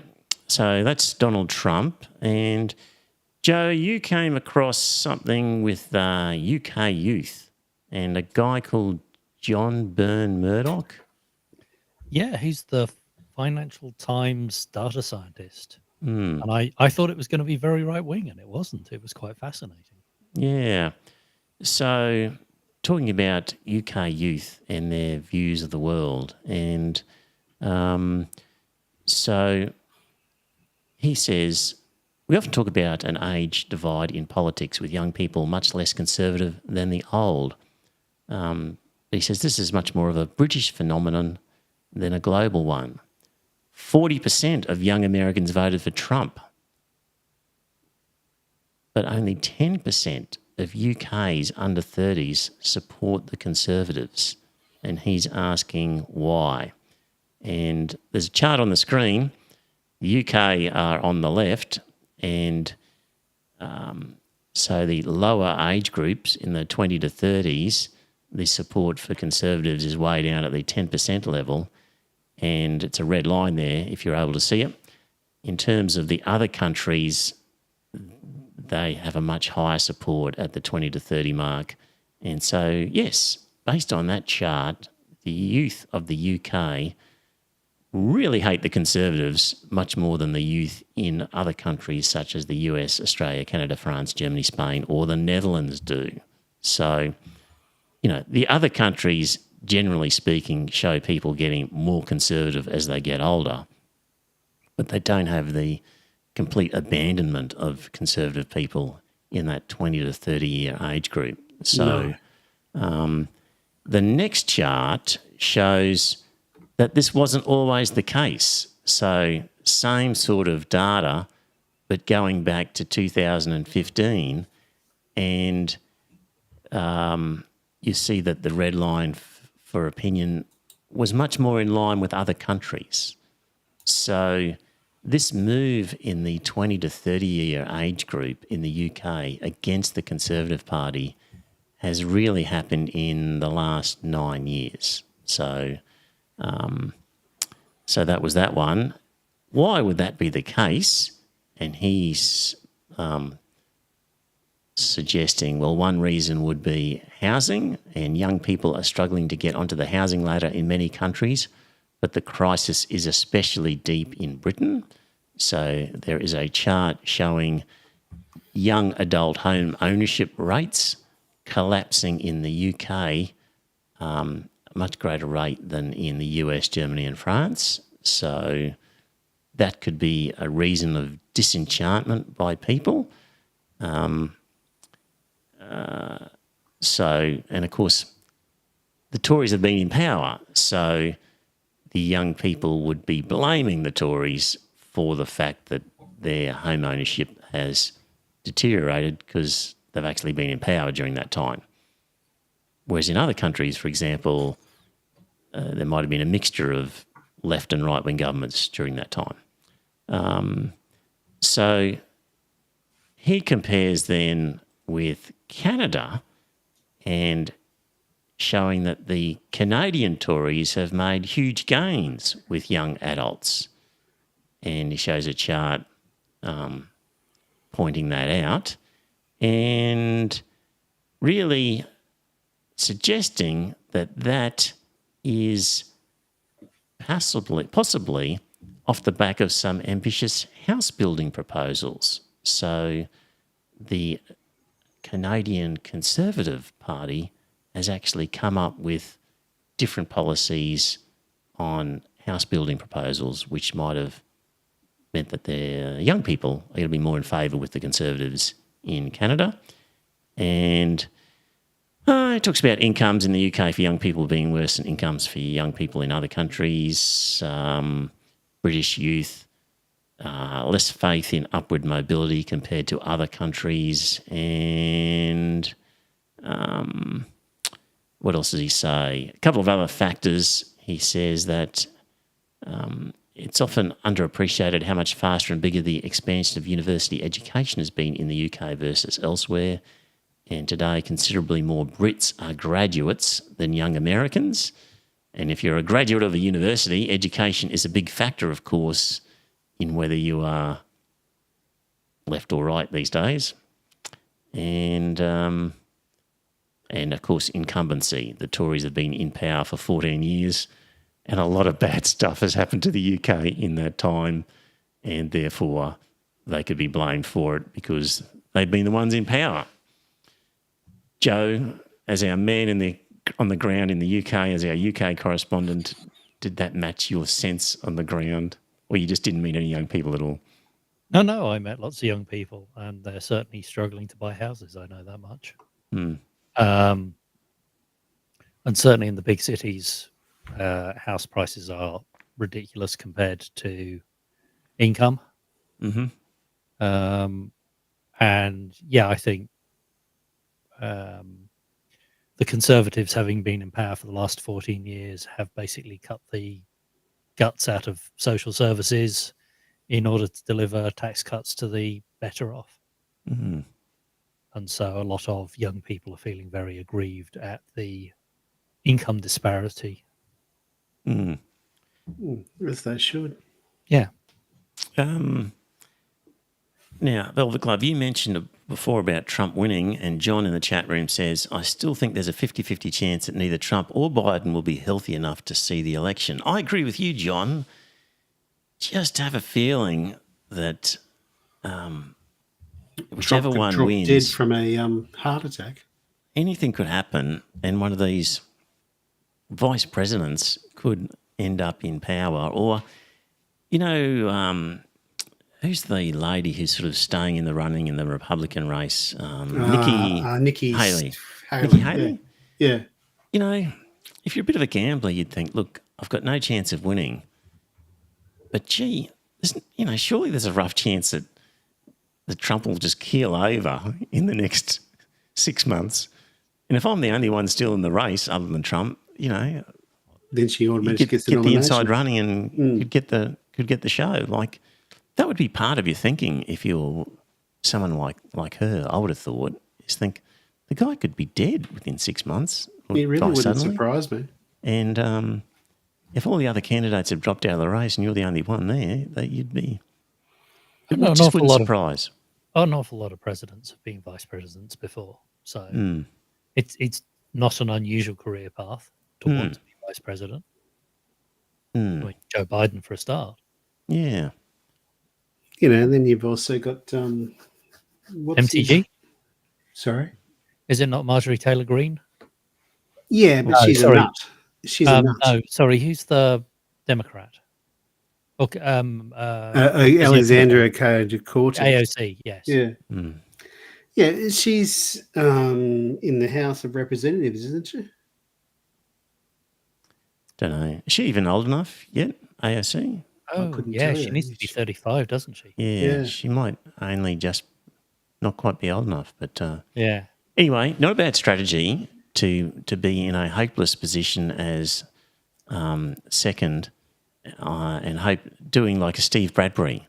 so that's Donald Trump. And Joe, you came across something with UK youth and a guy called John Byrne Murdoch. Yeah, he's the Financial Times data scientist. And I thought it was going to be very right-wing, and it wasn't. It was quite fascinating. Yeah. So talking about UK youth and their views of the world. And so he says, we often talk about an age divide in politics with young people much less conservative than the old. But he says this is much more of a British phenomenon than a global one. 40% of young Americans voted for Trump, but only 10% of UK's under 30s support the Conservatives, and he's asking why. And there's a chart on the screen. The UK are on the left, and so the lower age groups in the 20 to 30s, the support for Conservatives is way down at the 10% level, and it's a red line there if you're able to see it. In terms of the other countries, they have a much higher support at the 20 to 30 mark. And so, yes, based on that chart, the youth of the UK really hate the Conservatives much more than the youth in other countries such as the US, Australia, Canada, France, Germany, Spain, or the Netherlands do. So, the other countries, generally speaking, show people getting more conservative as they get older, but they don't have the complete abandonment of conservative people in that 20 to 30-year age group. So the next chart shows that this wasn't always the case. So same sort of data, but going back to 2015, and you see that the red line for opinion was much more in line with other countries. So this move in the 20 to 30-year age group in the UK against the Conservative Party has really happened in the last 9 years. So so that was that one. Why would that be the case? And he's suggesting, well, one reason would be housing, and young people are struggling to get onto the housing ladder in many countries, but the crisis is especially deep in Britain. So there is a chart showing young adult home ownership rates collapsing in the UK, a much greater rate than in the US, Germany and France. So that could be a reason of disenchantment by people. And of course, the Tories have been in power, so the young people would be blaming the Tories for the fact that their home ownership has deteriorated because they've actually been in power during that time. Whereas in other countries, for example, there might have been a mixture of left and right-wing governments during that time. So he compares then with Canada and showing that the Canadian Tories have made huge gains with young adults. And he shows a chart pointing that out and really suggesting that that is possibly off the back of some ambitious house building proposals. So the Canadian Conservative Party has actually come up with different policies on house building proposals, which might have meant that their young people are going to be more in favour with the Conservatives in Canada. And it talks about incomes in the UK for young people being worse than incomes for young people in other countries. British youth, less faith in upward mobility compared to other countries. And what else does he say? A couple of other factors. He says that it's often underappreciated how much faster and bigger the expansion of university education has been in the UK versus elsewhere. And today, considerably more Brits are graduates than young Americans. And if you're a graduate of a university, education is a big factor, of course, in whether you are left or right these days. And of course, incumbency. The Tories have been in power for 14 years, and a lot of bad stuff has happened to the UK in that time, and therefore they could be blamed for it because they've been the ones in power. Joe, as our man on the ground in the UK, as our UK correspondent, did that match your sense on the ground? Or you just didn't meet any young people at all? No, I met lots of young people, and they're certainly struggling to buy houses. I know that much. And certainly in the big cities, house prices are ridiculous compared to income. And yeah, I think the Conservatives, having been in power for the last 14 years, have basically cut the guts out of social services in order to deliver tax cuts to the better off. And so a lot of young people are feeling very aggrieved at the income disparity. As they should. Yeah. Now, Velvet Glove, you mentioned before about Trump winning, and John in the chat room says, I still think there's a 50-50 chance that neither Trump or Biden will be healthy enough to see the election. I agree with you, John. Just have a feeling that whichever Trump could one drop wins, dead from a heart attack. anything could happen, and one of these vice presidents could end up in power. Or, you know, who's the lady who's sort of staying in the running in the Republican race? Nikki Haley. Nikki Haley? Yeah. You know, if you're a bit of a gambler, you'd think, look, I've got no chance of winning. But gee, surely there's a rough chance that Trump will just keel over in the next 6 months. And if I'm the only one still in the race other than Trump, then she automatically gets the inside running and could get the show. Like, that would be part of your thinking if you're someone like her. I would have thought is think the guy could be dead within 6 months. It really wouldn't surprise me. And if all the other candidates have dropped out of the race and you're the only one there, that you'd be. It just wouldn't surprise. An awful lot of presidents have been vice presidents before, so it's not an unusual career path to want to be vice president. I mean, Joe Biden for a start. Yeah. And then you've also got MTG. Sorry, is it not Marjorie Taylor Greene? Yeah, but she's a nut. She's a nut. No, sorry, who's the Democrat? Okay, Alexandria Ocasio-Cortez. AOC, yes. Yeah. Yeah, she's in the House of Representatives, isn't she? Don't know. Is she even old enough yet, AOC? Oh, yeah, she needs to be 35, doesn't she? Yeah, she might only just not quite be old enough. But yeah. Anyway, not a bad strategy to be in a hopeless position as second and doing like a Steve Bradbury,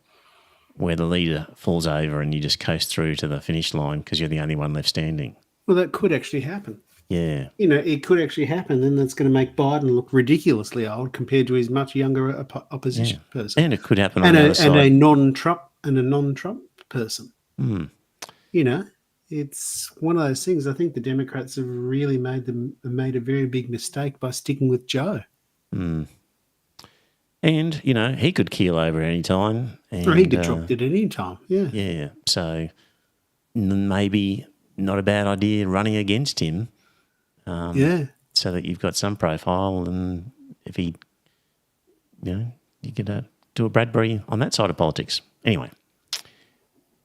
where the leader falls over and you just coast through to the finish line because you're the only one left standing. Well, that could actually happen. Yeah. It could actually happen. Then that's going to make Biden look ridiculously old compared to his much younger opposition person. And it could happen on the other side. And a non-Trump and a non-Trump person. You know, it's one of those things. I think the Democrats have really made a very big mistake by sticking with Joe. And, he could keel over any time. And, Or he could drop it at any time. Yeah. Yeah. So maybe not a bad idea running against him. Yeah. So that you've got some profile, and if he, you could do a Bradbury on that side of politics. Anyway,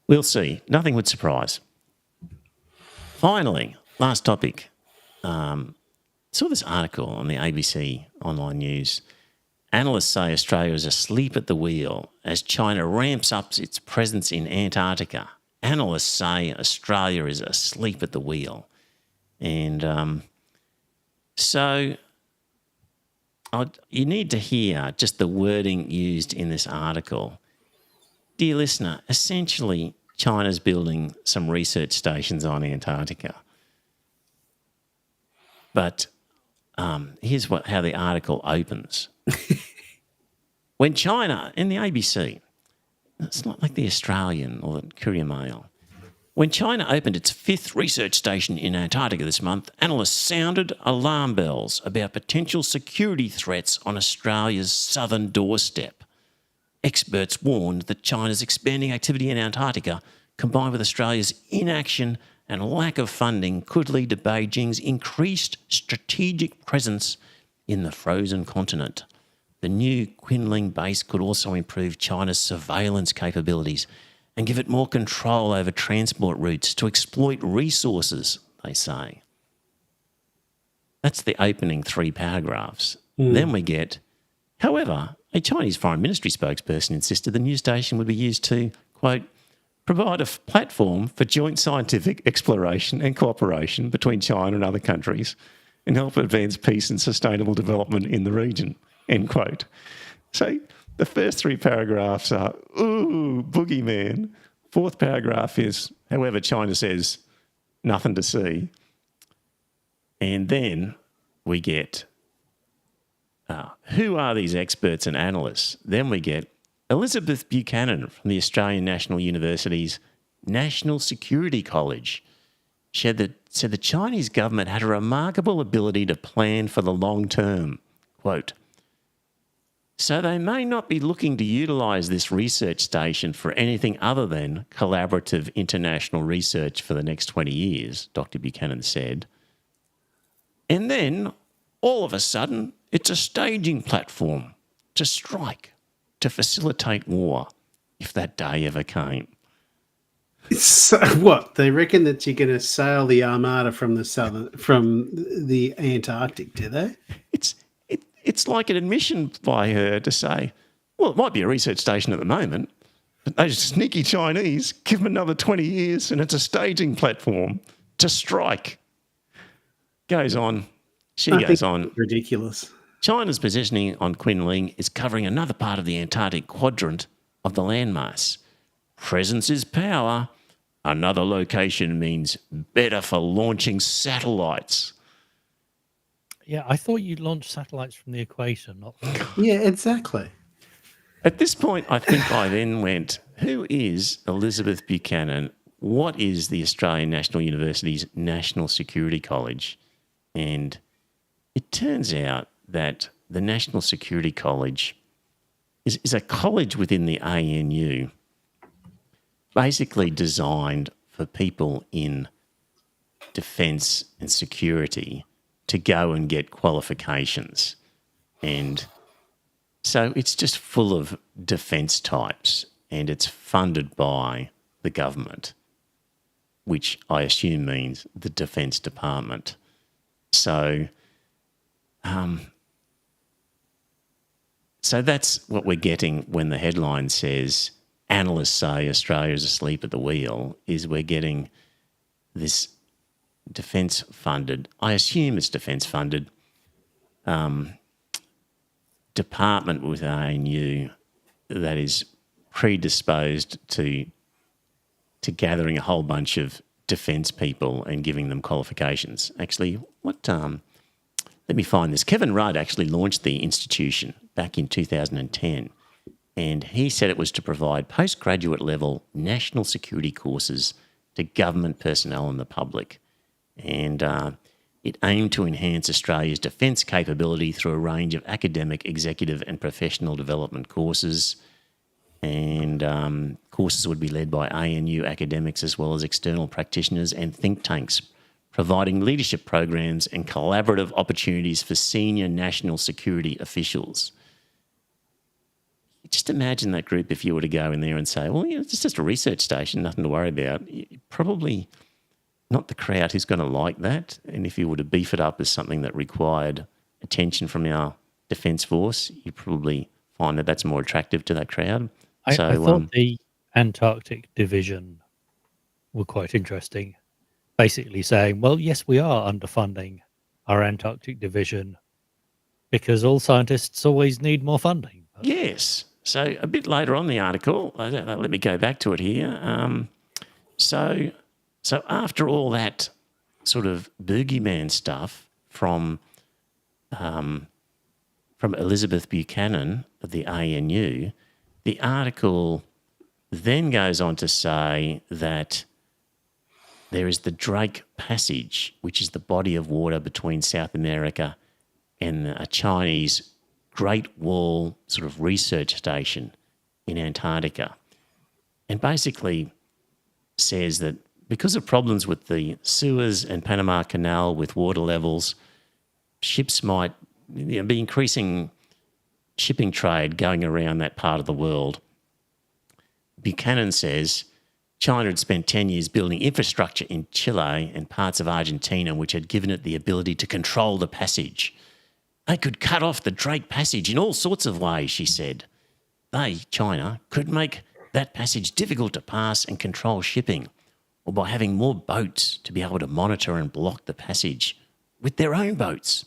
we'll see. Nothing would surprise. Finally, last topic. Saw this article on the ABC online news. Analysts say Australia is asleep at the wheel as China ramps up its presence in Antarctica. Analysts say Australia is asleep at the wheel. And so you need to hear just the wording used in this article. Dear listener, essentially China's building some research stations on Antarctica. But here's how the article opens. When China, in the ABC, it's not like the Australian or the Courier Mail. When China opened its 5th research station in Antarctica this month, analysts sounded alarm bells about potential security threats on Australia's southern doorstep. Experts warned that China's expanding activity in Antarctica, combined with Australia's inaction and lack of funding, could lead to Beijing's increased strategic presence in the frozen continent. The new Quinling base could also improve China's surveillance capabilities and give it more control over transport routes to exploit resources, they say. That's the opening 3 paragraphs. Then we get, however, a Chinese Foreign Ministry spokesperson insisted the new station would be used to, quote, provide a platform for joint scientific exploration and cooperation between China and other countries and help advance peace and sustainable development in the region, end quote. So the first 3 paragraphs are, ooh, boogeyman. 4th paragraph is, however, China says nothing to see. And then we get, who are these experts and analysts? Then we get Elizabeth Buchanan from the Australian National University's National Security College said the Chinese government had a remarkable ability to plan for the long term. Quote, so they may not be looking to utilise this research station for anything other than collaborative international research for the next 20 years, Dr. Buchanan said. And then, all of a sudden, it's a staging platform to strike, to facilitate war, if that day ever came. So what? They reckon that you're going to sail the Armada from the Antarctic, do they? It's like an admission by her to say, well, it might be a research station at the moment, but those sneaky Chinese, give them another 20 years and it's a staging platform to strike. Goes on. Goes on. Ridiculous. China's positioning on Quinling is covering another part of the Antarctic quadrant of the landmass. Presence is power. Another location means better for launching satellites. Yeah, I thought you launched satellites from the equator, not. Yeah, exactly. At this point, I think I then went, who is Elizabeth Buchanan? What is the Australian National University's National Security College? And it turns out that the National Security College is a college within the ANU, basically designed for people in defence and security to go and get qualifications. And so it's just full of defence types, and it's funded by the government, which I assume means the Defence Department. So that's what we're getting when the headline says, analysts say Australia is asleep at the wheel, is we're getting this defence-funded, I assume it's defence-funded, department with ANU that is predisposed to gathering a whole bunch of defence people and giving them qualifications. Actually, let me find this. Kevin Rudd actually launched the institution back in 2010, And he said it was to provide postgraduate level national security courses to government personnel and the public. And it aimed to enhance Australia's defence capability through a range of academic, executive and professional development courses. And courses would be led by ANU academics as well as external practitioners and think tanks, providing leadership programs and collaborative opportunities for senior national security officials. Just imagine that group if you were to go in there and say, well, it's just a research station, nothing to worry about. Probably not the crowd who's going to like that. And if you were to beef it up as something that required attention from our Defence Force, you'd probably find that that's more attractive to that crowd. I thought the Antarctic Division were quite interesting. Basically saying, well, yes, we are underfunding our Antarctic Division because all scientists always need more funding. Yes. So a bit later on the article, let me go back to it here. So after all that sort of boogeyman stuff from Elizabeth Buchanan of the ANU, the article then goes on to say that there is the Drake Passage, which is the body of water between South America and a Chinese Great Wall sort of research station in Antarctica, and basically says that because of problems with the Suez and Panama Canal with water levels, ships might be increasing shipping trade going around that part of the world. Buchanan says China had spent 10 years building infrastructure in Chile and parts of Argentina, which had given it the ability to control the passage. They could cut off the Drake Passage in all sorts of ways, she said. They, China, could make that passage difficult to pass and control shipping, or by having more boats to be able to monitor and block the passage with their own boats.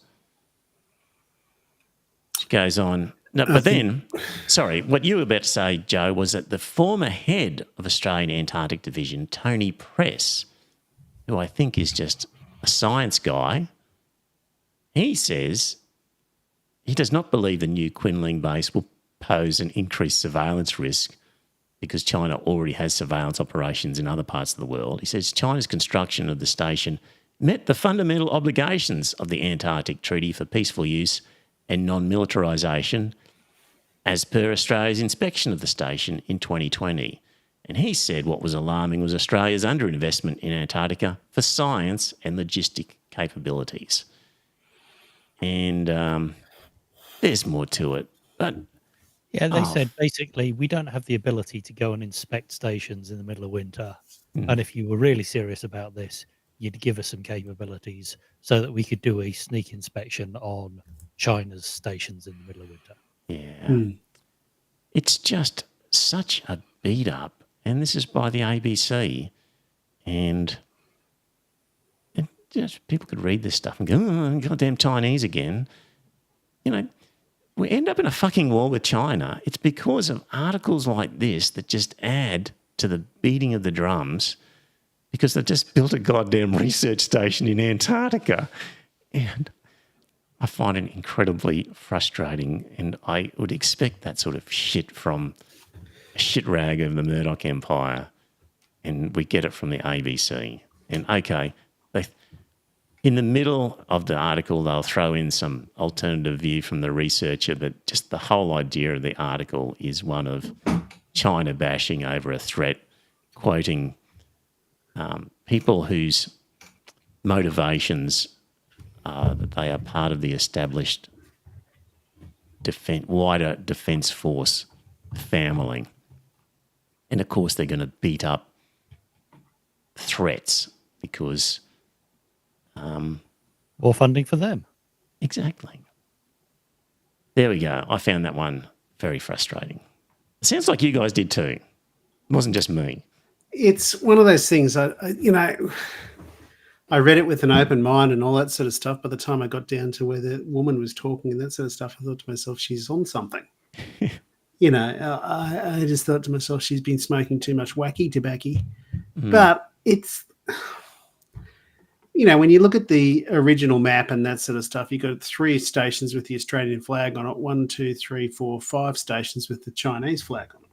She goes on. No, but then, sorry, what you were about to say, Joe, was that the former head of Australian Antarctic Division, Tony Press, who I think is just a science guy, he says he does not believe the new Quinling base will pose an increased surveillance risk because China already has surveillance operations in other parts of the world. He says China's construction of the station met the fundamental obligations of the Antarctic Treaty for Peaceful Use and Non-Militarisation as per Australia's inspection of the station in 2020. And he said what was alarming was Australia's underinvestment in Antarctica for science and logistic capabilities. And there's more to it. But yeah, they said basically we don't have the ability to go and inspect stations in the middle of winter. And if you were really serious about this, you'd give us some capabilities so that we could do a sneak inspection on China's stations in the middle of winter. Yeah. It's just such a beat up. And this is by the ABC. And just people could read this stuff and go, oh, goddamn Chinese again. You know, we end up in a fucking war with China. It's because of articles like this that just add to the beating of the drums because they've just built a goddamn research station in Antarctica. And I find it incredibly frustrating, and I would expect that sort of shit from a shit rag of the Murdoch Empire, and we get it from the ABC. And okay, in the middle of the article, they'll throw in some alternative view from the researcher, but just the whole idea of the article is one of China bashing over a threat, quoting people whose motivations that they are part of the established wider Defence Force family. And of course, they're going to beat up threats because more funding for them. Exactly. There we go. I found that one very frustrating. It sounds like you guys did too. It wasn't just me. It's one of those things. I read it with an open mind and all that sort of stuff. By the time I got down to where the woman was talking and that sort of stuff, I thought to myself, she's on something. I just thought to myself, she's been smoking too much wacky tobacco. But it's, when you look at the original map and that sort of stuff, you've got 3 stations with the Australian flag on it, 1, 2, 3, 4, 5 stations with the Chinese flag on it.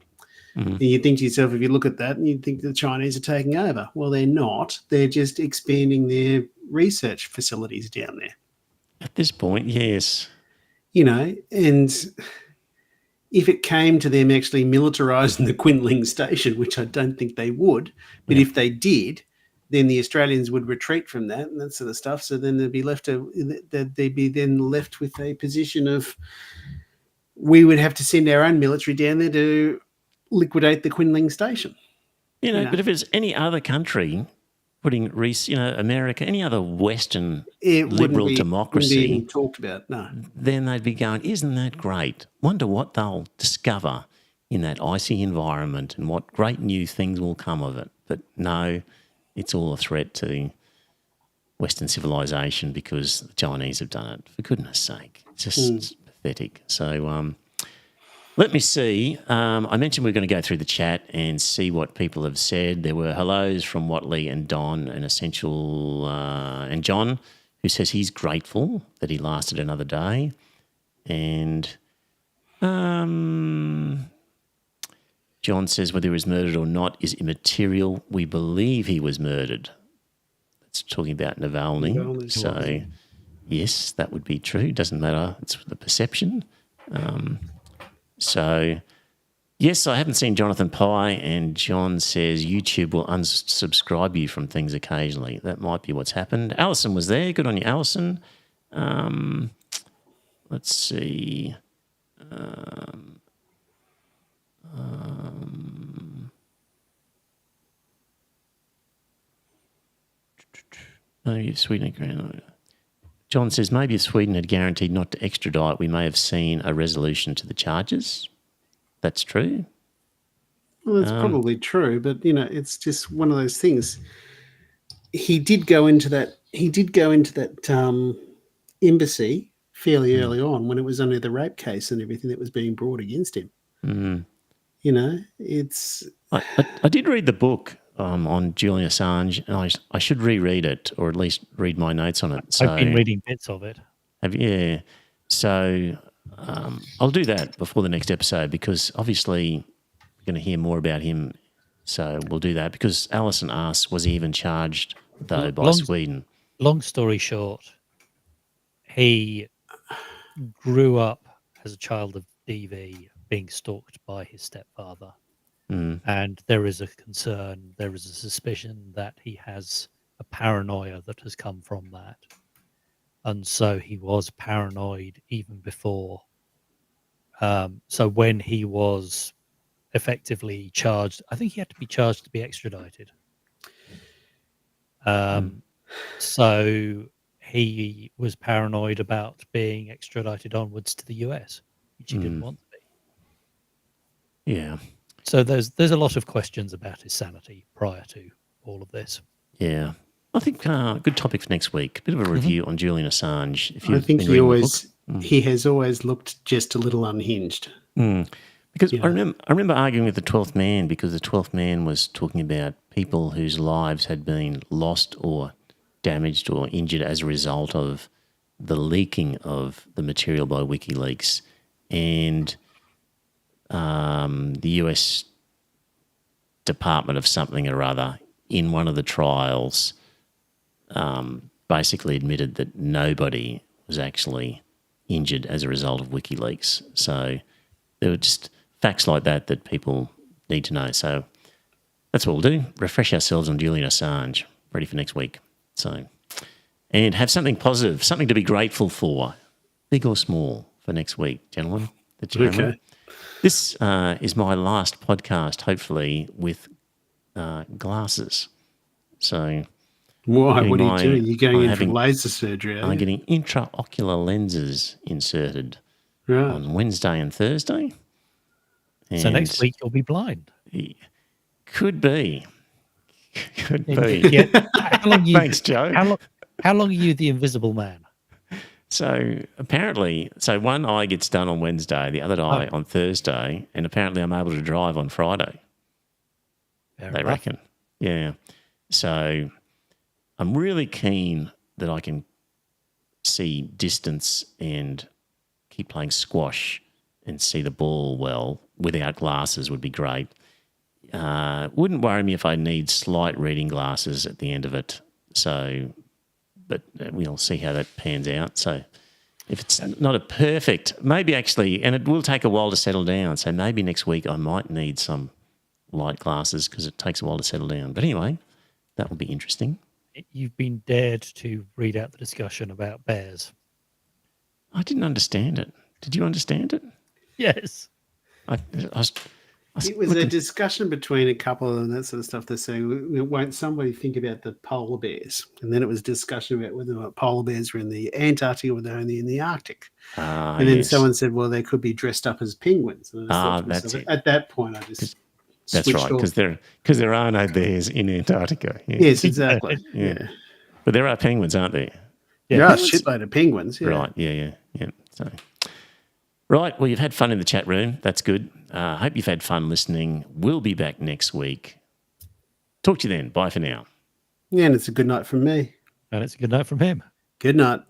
And you think to yourself, if you look at that and you think the Chinese are taking over. Well, they're not. They're just expanding their research facilities down there. At this point, yes. And if it came to them actually militarising the Quinling station, which I don't think they would, but if they did, then the Australians would retreat from that and that sort of stuff. So then they'd be left with a position of we would have to send our own military down there to liquidate the Quinling station. But if it's any other country putting America, any other Western liberal democracy, wouldn't be even talked about, no. Then they'd be going, isn't that great? Wonder what they'll discover in that icy environment and what great new things will come of it. But no, it's all a threat to Western civilization because the Chinese have done it. For goodness sake, it's just pathetic. So let me see. I mentioned we're going to go through the chat and see what people have said. There were hellos from Watley and Don and Essential and John, who says he's grateful that he lasted another day. And John says whether he was murdered or not is immaterial. We believe he was murdered. That's talking about Navalny. So, yes, that would be true. Doesn't matter. It's the perception. So, yes, I haven't seen Jonathan Pye, and John says YouTube will unsubscribe you from things occasionally. That might be what's happened. Alison was there. Good on you, Alison. Let's see. Maybe if Sweden. John says maybe if Sweden had guaranteed not to extradite, we may have seen a resolution to the charges. That's true. Well, that's probably true, but it's just one of those things. He did go into that. Embassy fairly early on when it was under the rape case and everything that was being brought against him. It's. I did read the book on Julian Assange, and I should reread it or at least read my notes on it. So, I've been reading bits of it. Yeah. So I'll do that before the next episode because obviously we're going to hear more about him. So we'll do that because Alison asks, was he even charged, though, by Sweden? Long story short, he grew up as a child of DV being stalked by his stepfather. And there is a concern, there is a suspicion that he has a paranoia that has come from that. And so he was paranoid even before. So when he was effectively charged, I think he had to be charged to be extradited. So he was paranoid about being extradited onwards to the US, which he didn't want to be. Yeah. So there's a lot of questions about his sanity prior to all of this. Yeah. I think good topic for next week. A bit of a review on Julian Assange. I think he has always looked just a little unhinged. Because I remember arguing with the 12th man because the 12th man was talking about people whose lives had been lost or damaged or injured as a result of the leaking of the material by WikiLeaks. And the US Department of something or other in one of the trials basically admitted that nobody was actually injured as a result of WikiLeaks. So there were just facts like that people need to know. So that's what we'll do. Refresh ourselves on Julian Assange, ready for next week. So, and have something positive, something to be grateful for, big or small, for next week, gentlemen. Okay. This is my last podcast, hopefully, with glasses. So, why? What are you doing? You're going in for laser surgery. I'm getting intraocular lenses inserted on Wednesday and Thursday. And so next week you'll be blind. Could be. Could be. Yeah. Thanks, Joe. How long are you the invisible man? So apparently, one eye gets done on Wednesday, the other eye on Thursday, and apparently I'm able to drive on Friday. They reckon. Yeah. So I'm really keen that I can see distance and keep playing squash and see the ball well without glasses would be great. Wouldn't worry me if I need slight reading glasses at the end of it. So, but we'll see how that pans out. So if it's not a perfect, maybe actually, and it will take a while to settle down. So maybe next week I might need some light glasses because it takes a while to settle down. But anyway, that will be interesting. You've been dared to read out the discussion about bears. I didn't understand it. Did you understand it? Yes. It was a discussion between a couple and that sort of stuff. They're saying, won't somebody think about the polar bears? And then it was discussion about whether or not polar bears were in the Antarctic or they're only in the Arctic. And then someone said, well, they could be dressed up as penguins. And that's it. At that point, I just That's right, because there are no bears in Antarctica. Yeah. Yes, exactly. Yeah. But there are penguins, aren't there? Yeah, there are a shitload of penguins. Yeah. Right, yeah. So, right, well, you've had fun in the chat room. That's good. I hope you've had fun listening. We'll be back next week. Talk to you then. Bye for now. Yeah, and it's a good night from me. And it's a good night from him. Good night.